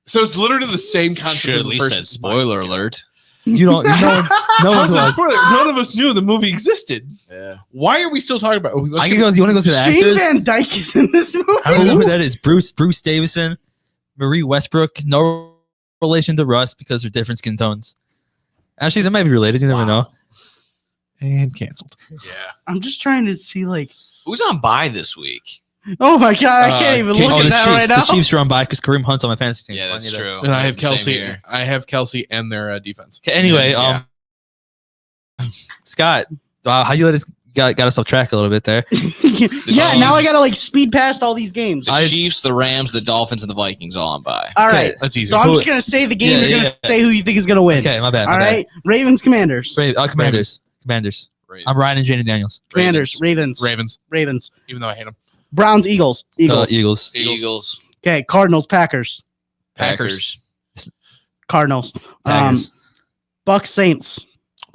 So it's literally the same concept. Should as at the least first said spoiler alert. You don't. No How's one. that spoiler? None of us knew the movie existed. Yeah. Why are we still talking about it? I can go. You want to go through the Shane actors? Van Dyke is in this movie. I don't know who that is. Bruce Davison, Marie Westbrook. No relation to Russ because they're different skin tones. Actually, they might be related. You never know. And canceled. Yeah. I'm just trying to see, like, Who's on bye this week? oh my God, I can't even look Oh, at the that Chiefs. right now. The Chiefs are on by because Kareem Hunt's on my fantasy team. Yeah, So I that's need to- true. And I have Same Kelsey. here. I have Kelsey and their defense. Okay, anyway, Yeah. Scott, how you let us got us off track a little bit there? Yeah, now I gotta like speed past all these games. The Chiefs, the Rams, the Dolphins, and the Vikings all on bye. All right, That's easy. so I'm just gonna say the game. Yeah, You're gonna yeah. say who you think is gonna win. Okay, my bad. All right, Ravens, Commanders. Commanders. Ravens. I'm Ryan and Janie Daniels. Commanders, Ravens, Ravens. Even though I hate them. Browns, Eagles, Eagles. Eagles. Okay, Cardinals, Packers, Packers. Cardinals. Packers. Bucks, Saints,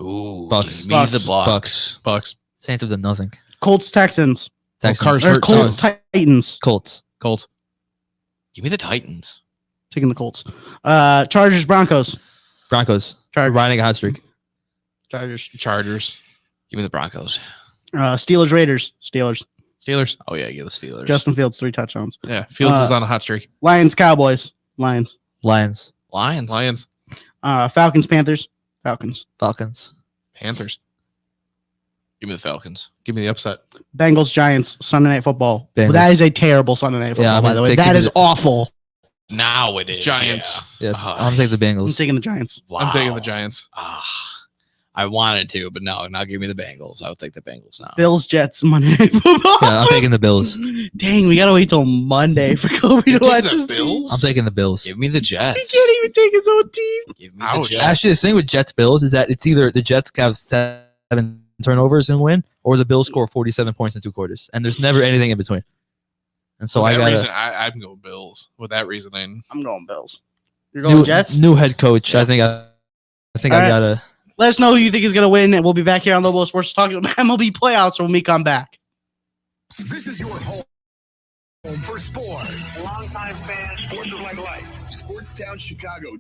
Ooh, Bucks. give me Bucks. the Bucks. Bucks. Saints have done nothing. Colts, Texans, Texans. Carr's or hurt. Colts, Titans. Colts. Colts. Give me the Titans. Taking the Colts. Chargers, Broncos. Broncos. Chargers. Riding a hot streak. Chargers. Give me the Broncos. Steelers, Raiders. Steelers. Oh yeah, give the Steelers. Justin Fields, 3 touchdowns. Yeah, Fields is on a hot streak. Lions, Cowboys. Lions. Lions. Falcons, Panthers. Falcons. Panthers. Give me the Falcons. Give me the upset. Bengals, Giants. Sunday Night Football. Bengals. That is a terrible Sunday Night Football, by the way. That is awful. Now it is. Giants. Yeah, I'm taking the Bengals. I'm taking the Giants. Wow. I'm taking the Giants. I wanted to, but no, now give me the Bengals. I'll take the Bengals now. Bills, Jets, Monday Night Football. Yeah, I'm taking the Bills. Dang, we gotta wait till Monday for Kobe to watch his team. I'm taking the Bills. Give me the Jets. He can't even take his own team. Give me the Jets. Actually, the thing with Jets Bills is that it's either the Jets have 7 turnovers and win, or the Bills score 47 points in 2 quarters, and there's never anything in between. And so I'm going Bills with that reasoning. I'm going Bills. You're going Jets? New head coach. Yeah. I think I gotta. Let us know who you think is going to win, and we'll be back here on Low Blow Sports talking about MLB playoffs when we come back. This is your home for sports. Longtime fan, sports is like life. SportsTownChicago.com.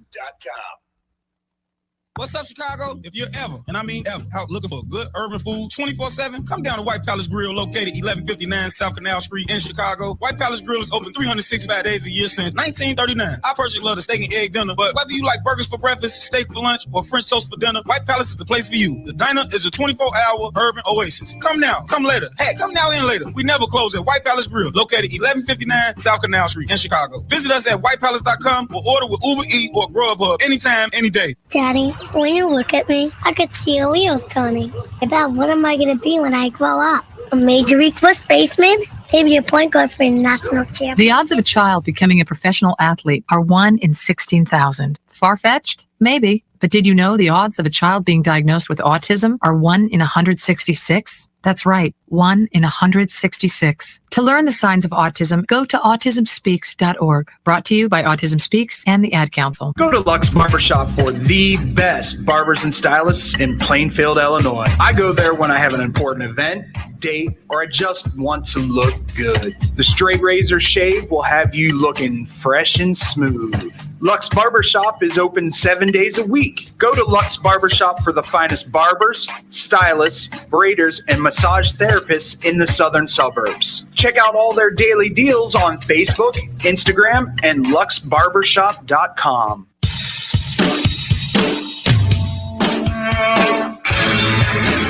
What's up, Chicago? If you're ever, and I mean ever, out looking for good urban food 24/7, come down to White Palace Grill, located 1159 South Canal Street in Chicago. White Palace Grill is open 365 days a year since 1939. I personally love the steak and egg dinner, but whether you like burgers for breakfast, steak for lunch, or French toast for dinner, White Palace is the place for you. The diner is a 24-hour urban oasis. Come now, come later. Hey, come now and later. We never close at White Palace Grill, located 1159 South Canal Street in Chicago. Visit us at whitepalace.com or order with Uber Eats or Grubhub anytime, any day. Daddy, when you look at me, I could see your wheels turning. About what am I going to be when I grow up? A major league first baseman? Maybe a point guard for a national champion. The odds of a child becoming a professional athlete are 1 in 16,000. Far-fetched? Maybe. But did you know the odds of a child being diagnosed with autism are 1 in 166? That's right, 1 in 166. To learn the signs of autism, go to autismspeaks.org. Brought to you by Autism Speaks and the Ad Council. Go to Lux Barbershop for the best barbers and stylists in Plainfield, Illinois. I go there when I have an important event, date, or I just want to look good. The straight razor shave will have you looking fresh and smooth. Lux Barbershop is open 7 days a week. Go to Lux Barbershop for the finest barbers, stylists, braiders, and massage therapists in the southern suburbs. Check out all their daily deals on Facebook, Instagram, and luxbarbershop.com.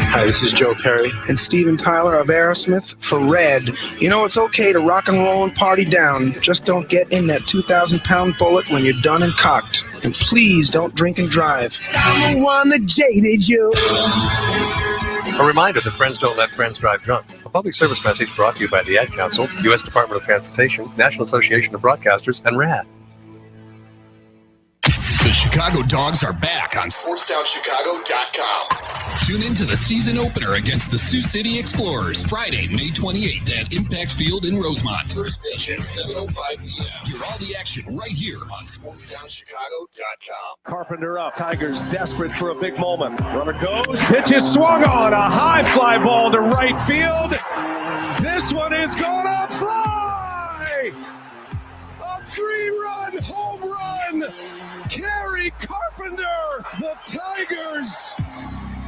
Hi, this is Joe Perry and Steven Tyler of Aerosmith for Red. You know, it's okay to rock and roll and party down. Just don't get in that 2,000-pound bullet when you're done and cocked. And please don't drink and drive. I'm the one that jaded you. A reminder that friends don't let friends drive drunk. A public service message brought to you by the Ad Council, U.S. Department of Transportation, National Association of Broadcasters, and RAD. The Chicago Dogs are back on SportsTownChicago.com. Tune in to the season opener against the Sioux City Explorers, Friday, May 28th at Impact Field in Rosemont. First pitch at 7:05 p.m. Hear all the action right here on SportsTownChicago.com. Carpenter up. Tigers desperate for a big moment. Runner goes. Pitch is swung on. A high fly ball to right field. This one is gonna fly. A 3-run home run. Kerry Carpenter. The Tigers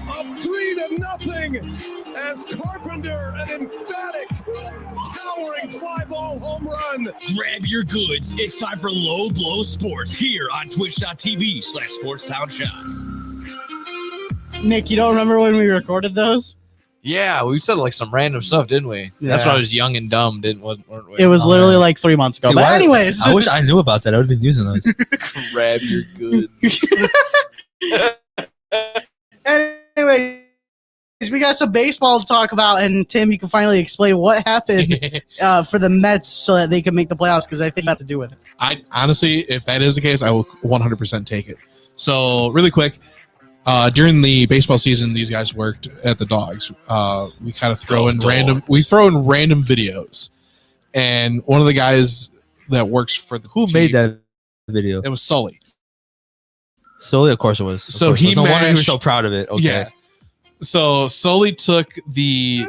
up 3-0 as Carpenter, an emphatic, towering fly ball home run. Grab your goods. It's time for Low Blow Sports here on twitch.tv/SportsTownShop. Nick, you don't remember when we recorded those? Yeah, we said like some random stuff, didn't we? Yeah. That's why I was young and dumb, weren't we? It was literally like 3 months ago. See, But why- anyways. I wish I knew about that. I would have been using those. Grab your goods. Anyways, we got some baseball to talk about, and Tim, you can finally explain what happened for the Mets so that they can make the playoffs, because I think it had to do with it. I honestly, if that is the case, I will 100% take it. So really quick, during the baseball season, these guys worked at the Dogs. We kind of throw in random videos, and one of the guys that works for the Who made that video? It was Sully. Sully, of course it was. Of So course it he was. No wonder he was mashed- so proud of it. Okay. Yeah. So Sully took the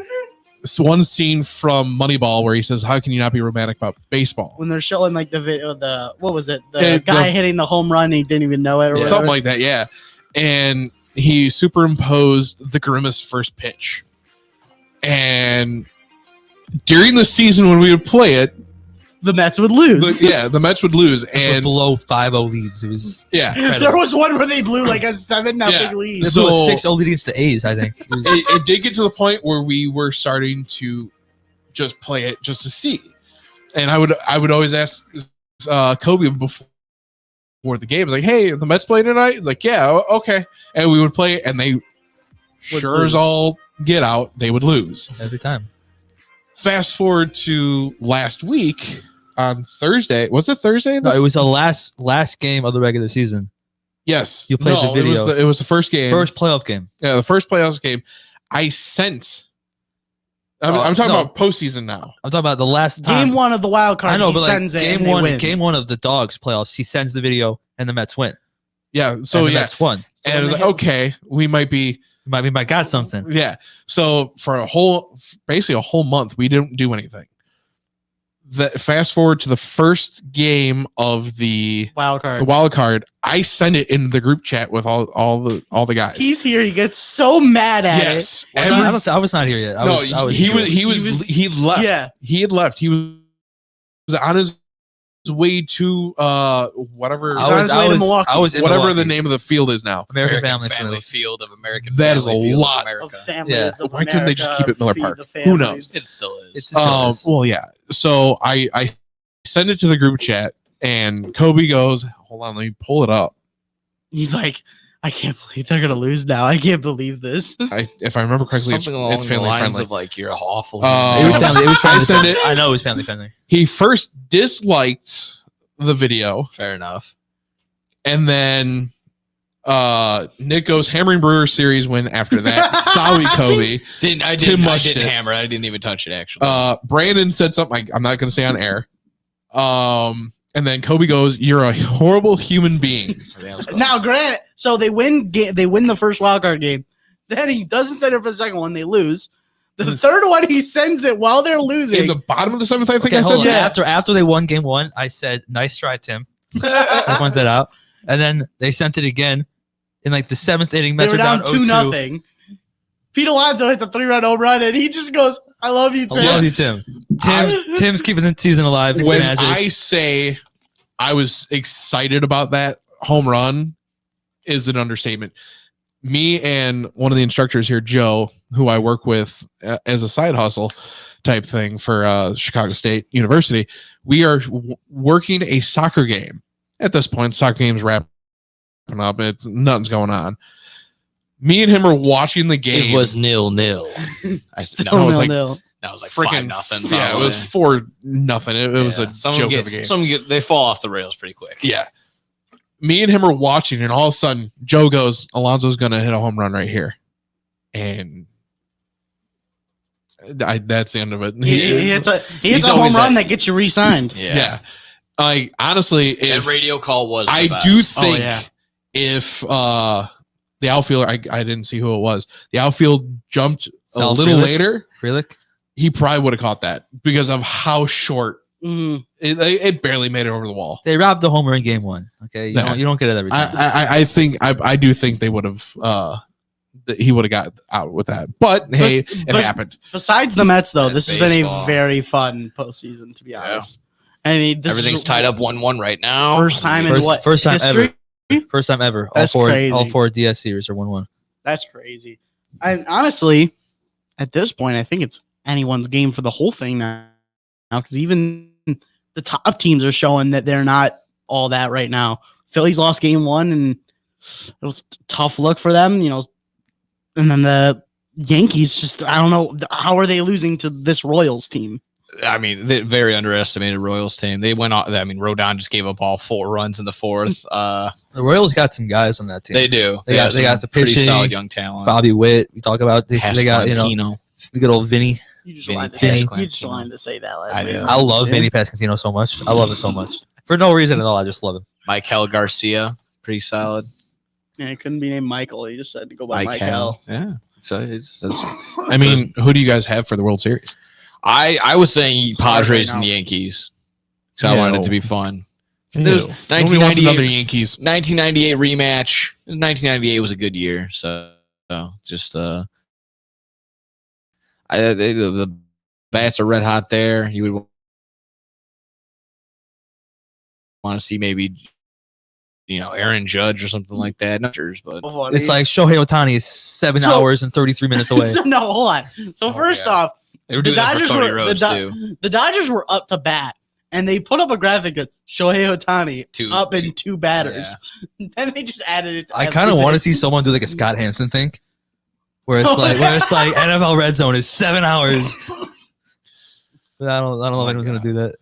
one scene from Moneyball where he says, "How can you not be romantic about baseball?" When they're showing like the video, what was it? The guy hitting the home run, he didn't even know it, or something like that. Yeah, and he superimposed the Grimace first pitch, and during the season when we would play it, the Mets would lose. The Mets would lose, and below 5-0 leads. It was There was one where they blew like a 7-0 lead. They blew a 6-0 lead against the A's, I think. It did get to the point where we were starting to just play it just to see, and I would always ask Kobe before the game, like, "Hey, the Mets playing tonight?" He's like, "Yeah, okay," and we would play it, and they sure as all get out, they would lose every time. Fast forward to last week on Thursday. Was it Thursday? No, it was the last game of the regular season. Yes. You played the video. It was the first game. First playoff game. Yeah, the first playoff game. I sent. I'm talking about postseason now. I'm talking about the last time. Game 1 of the wild card. I know, but sends like game one of the Dogs playoffs, he sends the video and the Mets win. Yeah. So the Mets won. And it was like, okay, we might got something. Yeah. So for basically a whole month, we didn't do anything. Fast forward to the first game of the wild card. I send it in the group chat with all the guys. He's here. He gets so mad at it. I was not here yet. He left. Yeah. He had left. He was on his way to whatever. I was in whatever Milwaukee. the name of the field is now. American Family Field of American. That is a Family Field lot of America. Why couldn't they just keep it Miller Park? Who knows? It still is. Well, yeah. So I send it to the group chat, and Kobe goes, "Hold on, let me pull it up." He's like, "I can't believe they're gonna lose now. I can't believe this." If I remember correctly, Something along it's the family lines friendly. of like you're awful. It was family. It was family. I sent it. I know it was family friendly. He first disliked the video. Fair enough. And then Nick goes Hammering Brewers series win after that. Sorry, Kobe. I didn't hammer. I didn't even touch it actually. Brandon said something I'm not going to say on air. And then Kobe goes, "You're a horrible human being." Now, granted, so they win the first wild card game. Then he doesn't send it for the second one. They lose. The third one, he sends it while they're losing. In the bottom of the seventh, I think I hold said. on. Yeah. After they won game 1, I said, "Nice try, Tim." I pointed that out, and then they sent it again in like the 7th inning. Mets They were down 2-0. 2-0. Pete Alonso hits a 3-run home run, and he just goes, "I love you, Tim." I love you, Tim. Tim's keeping the season alive. It's When magic. I say I was excited about that home run, is an understatement. Me and one of the instructors here, Joe, who I work with as a side hustle type thing for Chicago State University, we are working a soccer game. At this point, soccer game's wrapping up. Nothing's going on. Me and him are watching the game. It was 0-0. That was like freaking 5-0. Yeah, it was 4-0. It was a joke of a game. They fall off the rails pretty quick. Yeah. Me and him are watching, and all of a sudden, Joe goes, "Alonso's going to hit a home run right here." And that's the end of it. He hits a home run that gets you re-signed. Yeah. Like, honestly, if that radio call was the I best. do think if the outfielder, I didn't see who it was, the outfield jumped a little later, he probably would have caught that because of how short. It barely made it over the wall. They robbed the homer in game 1. Okay, you don't get it every time. I do think they would have. He would have got out with that, but hey, it happened. Besides the Mets, though, That's this has been baseball. a very fun postseason. To be honest, I mean, Everything's tied up 1-1 right now. First time in what? First time history? ever. First time ever. That's crazy. All four DS series are 1-1. That's crazy. And honestly, at this point, I think it's anyone's game for the whole thing now. Because even the top teams are showing that they're not all that right now. Phillies lost game 1, and it was a tough look for them, And then the Yankees just, I don't know, how are they losing to this Royals team? I mean, they very underestimated Royals team. They went on. I mean, Rodon just gave up all 4 runs in the 4th. The Royals got some guys on that team. They do. They got the pretty pitching, solid young talent. Bobby Witt. We talk about this. They got Pasquantino. the good old Vinny. You just Vinny wanted to say that last I week. do. I love Vinny Pasquantino so much. I love it so much for no reason at all. I just love him. Michael Garcia, pretty solid. Yeah, it couldn't be named Michael. He just said to go by Michael. Yeah. So I mean, who do you guys have for the World Series? I was saying Padres right and now. Yankees. So I wanted it to be fun. Ew. There's Nobody wants another Yankees. 1998 rematch. 1998 was a good year. So just the bats are red hot there. You would want to see maybe Aaron Judge or something like that. Not sure, but It's like Shohei Ohtani is 7 hours and 33 minutes away. So, no, hold on. So first off, they were the doing that for Dodgers Cody were Rhodes too. the Dodgers were up to bat, and they put up a graphic of Shohei Ohtani up in two batters. And they just added it. I kind of want to see someone do like a Scott Hansen thing, where it's like NFL Red Zone is 7 hours. But I don't know if anyone's gonna do that.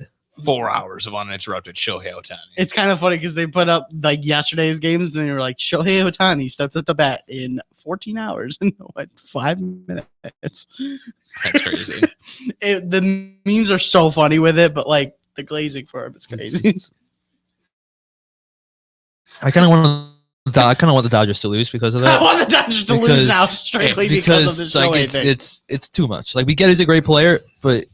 4 hours of uninterrupted Shohei Ohtani. It's kind of funny because they put up like yesterday's games, and they were like Shohei Ohtani stepped up the bat in 14 hours and 5 minutes. That's crazy. The memes are so funny with it, but like the glazing for him is crazy. I kind of want the Dodgers to lose because of that. I want the Dodgers to lose now strictly because of the Shohei thing. It's too much. Like we get he's a great player, but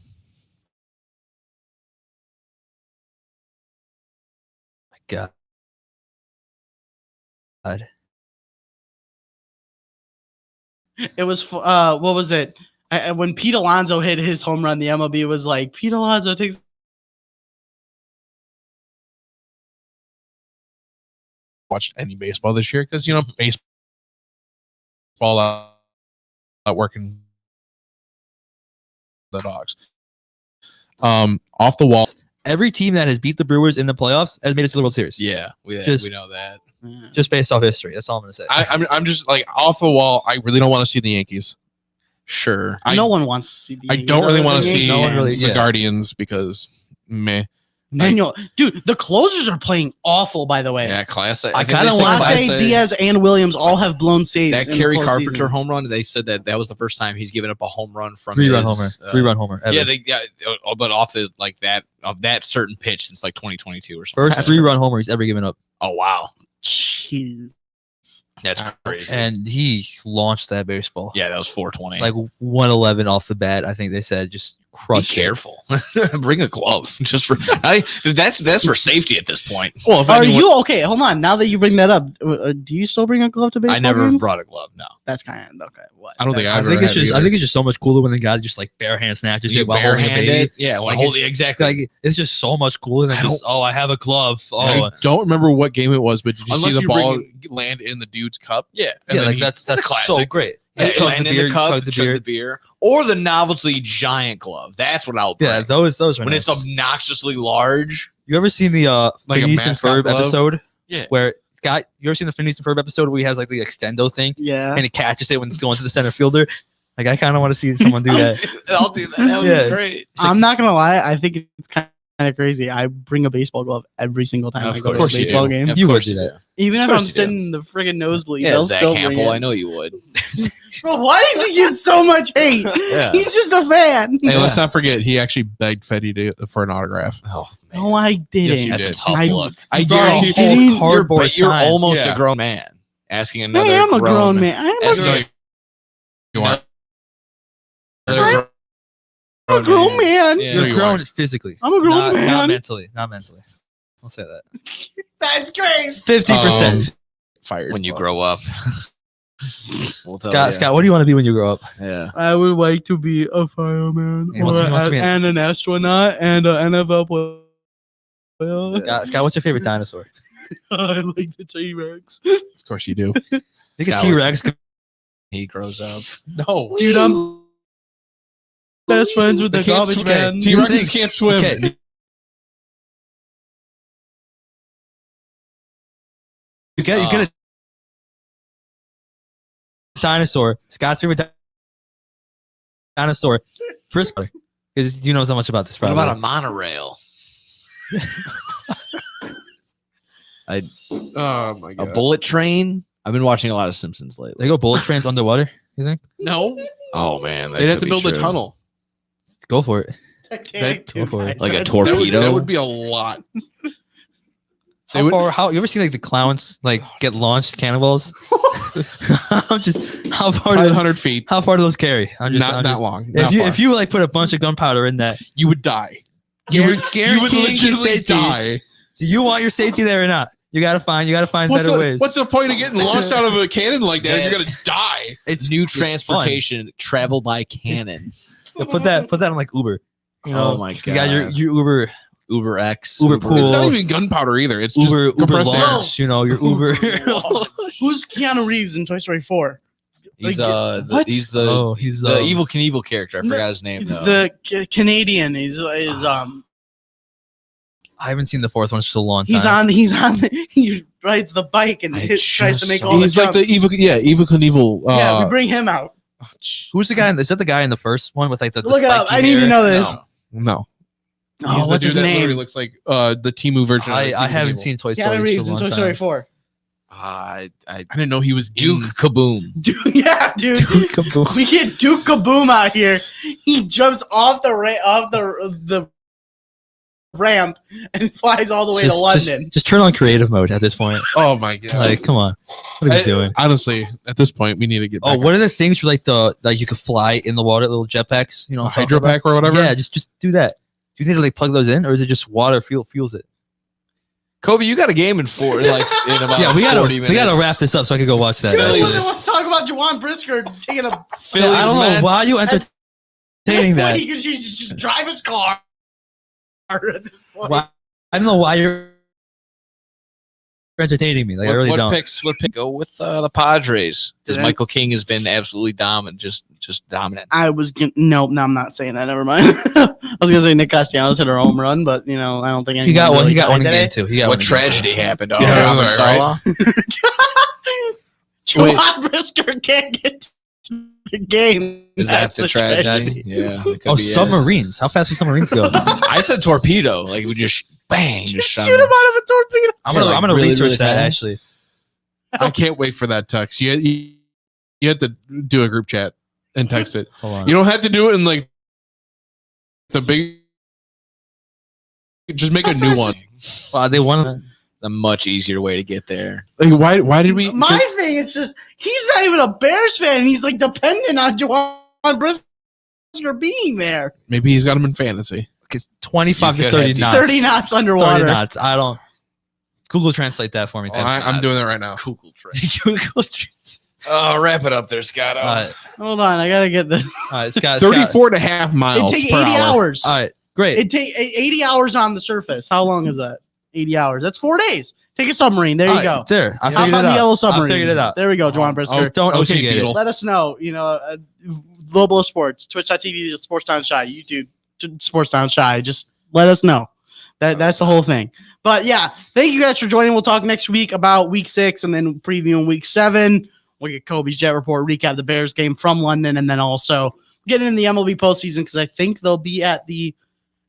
God. It was what was it? When Pete Alonso hit his home run, the MLB was like, Pete Alonso takes Watched any baseball this year because baseball out working the Dogs. Off the wall. Every team that has beat the Brewers in the playoffs has made it to the World Series. Yeah, we know that. Just based off history. That's all I'm gonna say. I'm just like off the wall. I really don't want to see the Yankees. Sure. No one wants to see the I Yankees don't really other want to than see Yankees the fans. Guardians because meh. Dude, the closers are playing awful, by the way. Yeah, Class. I kind of want to say Diaz and Williams all have blown saves. That in the Kerry postseason. Carpenter home run. They said that was the first time he's given up a home run from 3-run homer. 3-run homer. Ever. But off the that certain pitch since like 2022 or something. First 3-run homer he's ever given up. Oh wow, jeez, that's crazy. And he launched that baseball. Yeah, that was 420. Like 111 off the bat. I think they said just crush. Be careful. Bring a glove just for. That's for safety at this point. Well, if Are you okay? Hold on. Now that you bring that up, do you still bring a glove to baseball? I never games? brought a glove. No, that's kind of okay. What? I don't think I think it's just. I think it's just so much cooler when the guy just like bare hand snatches it while holding a baby. Yeah, like hold it exactly. Like it's just so much cooler than just I have a glove. I don't remember what game it was, but did you Unless see the you ball land in the dude's cup? Yeah, And then like he- that's a classic. so great. Yeah, You chug land the in beer, the you cup, chug the chug beer. the beer, or the novelty giant glove. That's what I'll bring. Yeah, those are when nice. it's obnoxiously large. You ever seen the Like a Phineas and mascot Ferb glove? episode? Yeah. Where Scott, you ever seen the Phineas and Ferb episode where he has like the extendo thing? Yeah. And he catches it when it's going to the center fielder? Like I kind of want to see someone do that. I'll do that. That would Yeah. be great. I'm not gonna lie. I think it's kind of crazy. I bring a baseball glove every single time Of I go to a course you baseball do. game. Of You would course do you that. Even if course I'm you do. sitting in the friggin' nosebleed, Yeah, they'll Zach still bring Campbell. it. I know you would. Bro, why does he get so much hate? Yeah. He's just a fan. Hey, let's not forget he actually begged Fetty for an autograph. Oh, No, I didn't. Yes, you that's did. a tough I- look. I Bro, guarantee kidding? you. Whole cardboard But you're sign. almost Yeah. a grown man asking I another. am a grown man. I am a asking grown, You are. I'm a grown man. Yeah. You're you grown are. physically. I'm a grown not, man. Not mentally. Not mentally. I'll say that. That's great. 50%. Fired. when you grow up. We'll tell Scott, ya. Scott, what do you want to be when you grow up? Yeah. I would like to be a fireman He wants to be and an astronaut and an NFL player. Scott, what's your favorite dinosaur? I like the T-Rex. Of course you do. Think a Scott T-Rex. He grows up. No. Dude, I'm best friends with the They can't garbage swim. man. T-Rexes can't swim. Okay. You get a dinosaur. Scott's favorite dinosaur. Frisco. Because you know so much about this. What Probably. about a monorail? Oh my A god. bullet train? I've been watching a lot of Simpsons lately. They go bullet trains underwater. You think? No. Oh man, that They'd have could to be build a true. tunnel. Go for it. Titanic Go for it. too, Like a guys. torpedo. That would be a lot. How you ever seen like the clowns like get launched cannonballs? I'm just how far 500 feet. How far do those carry? I'm just Not long. If you like put a bunch of gunpowder in that, you would die. You would legitimately die. Do you want your safety there or not? You gotta find better ways. What's the point of getting launched out of a cannon like that if you're gonna die? It's new transportation. Travel by cannon. Put that on like Uber. Oh my god! You got your Uber X, Uber Pool. It's not even gunpowder either. It's Uber just compressed air. launch. You know your Uber. Who's Keanu Reeves in Toy Story 4? He's what? he's the Evil Knievel character. I forgot his name. He's the Canadian. He's I haven't seen the fourth one in so long time. He rides the bike and tries to make all the He's like jumps. Evil Knievel. Yeah, we bring him out. Who's the guy? Is that the guy in the first one with like the Look it up. spiky I need to hair? know this. No. Oh, He's the what's dude his that name? literally looks like the Temu version. of I Evil haven't Knievel. seen Toy Story. Keanu Reeves in in a Toy long Story time. 4. I didn't know he was Duke Kaboom. Yeah, dude. Duke Kaboom. We get Duke Kaboom out here. He jumps off the ramp and flies all the way to London. Just turn on creative mode at this point. Oh my god! Like, come on, what are you doing? Honestly, at this point, we need to get. Oh, Back what are the things for like you could fly in the water, little jetpacks? You know, A hydro pack or whatever? Yeah, just do that. Do you need to like plug those in, or is it just water fuels it? Kobe, you got a game in about Yeah, 40 minutes. we gotta wrap this up so I can go watch that. Let's talk about Jawan Brisker taking a. I don't know why you entertaining that. He can just drive his car. At this point. Why, I don't know why you're entertaining me. Like I really don't. What pick? Go with the Padres because Did I- Michael King has been absolutely dominant, just dominant. I was no, I'm not saying that. Never mind. I was gonna say Nick Castellanos hit a home run, but I don't think He got one. really He got one in died game today. too. He got What one in game tragedy two. happened? Yeah, Robert right. Salah. Jawan Brisker can't get to the game. Is that That's the tragedy? Yeah. it could Oh, be it. submarines! How fast do submarines go? I said torpedo. Like we just bang, just Shoot him out of a torpedo. I'm gonna really, research really that fast. actually. I can't wait for that text. You have to do a group chat and text it. Hold on. You don't have to do it in like the big. Just make a new one. They won. A much easier way to get there. Like why did we? My thing is just he's not even a Bears fan. He's like dependent on Jawan Brisker being there. Maybe he's got him in fantasy. Because 25 You to could 30 have knots. 30 knots underwater. 30 knots. I don't. Google translate that for me. Tim. I'm doing that right now. Google Trade. Google translate. Oh, wrap it up there, Scott. Hold on, I gotta get the. All right, Scott. 34.5 miles. It take per 80 hour. hours. All right, great. It take 80 hours on the surface. How long is that? 80 hours. That's 4 days. Take a submarine. There you All go. right, there. I How figured about it the out. yellow I submarine? figured it out. There we go, Jawan Brisker. Don't okay, get Beetle. it. Let us know. Low Blow Sports, Twitch.tv, Sports Down Shy, YouTube, Sports Down Shy. Just let us know. That's the whole thing. But yeah, thank you guys for joining. We'll talk next week about week 6 and then previewing week 7. We'll get Kobe's Jet Report, recap the Bears game from London, and then also get in the MLB postseason because I think they'll be at the.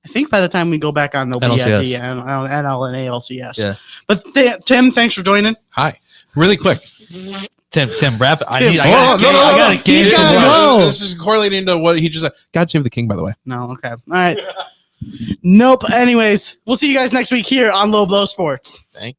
I think by the time we go back on, they'll be at the NL and ALCS. Yeah. But Tim, thanks for joining. Hi. Really quick. Tim, wrap it. I Tim, got a game. He's gotta go. This is correlating to what he just said. God save the king, by the way. No, okay. All right. Nope. Anyways, we'll see you guys next week here on Low Blow Sports. Thank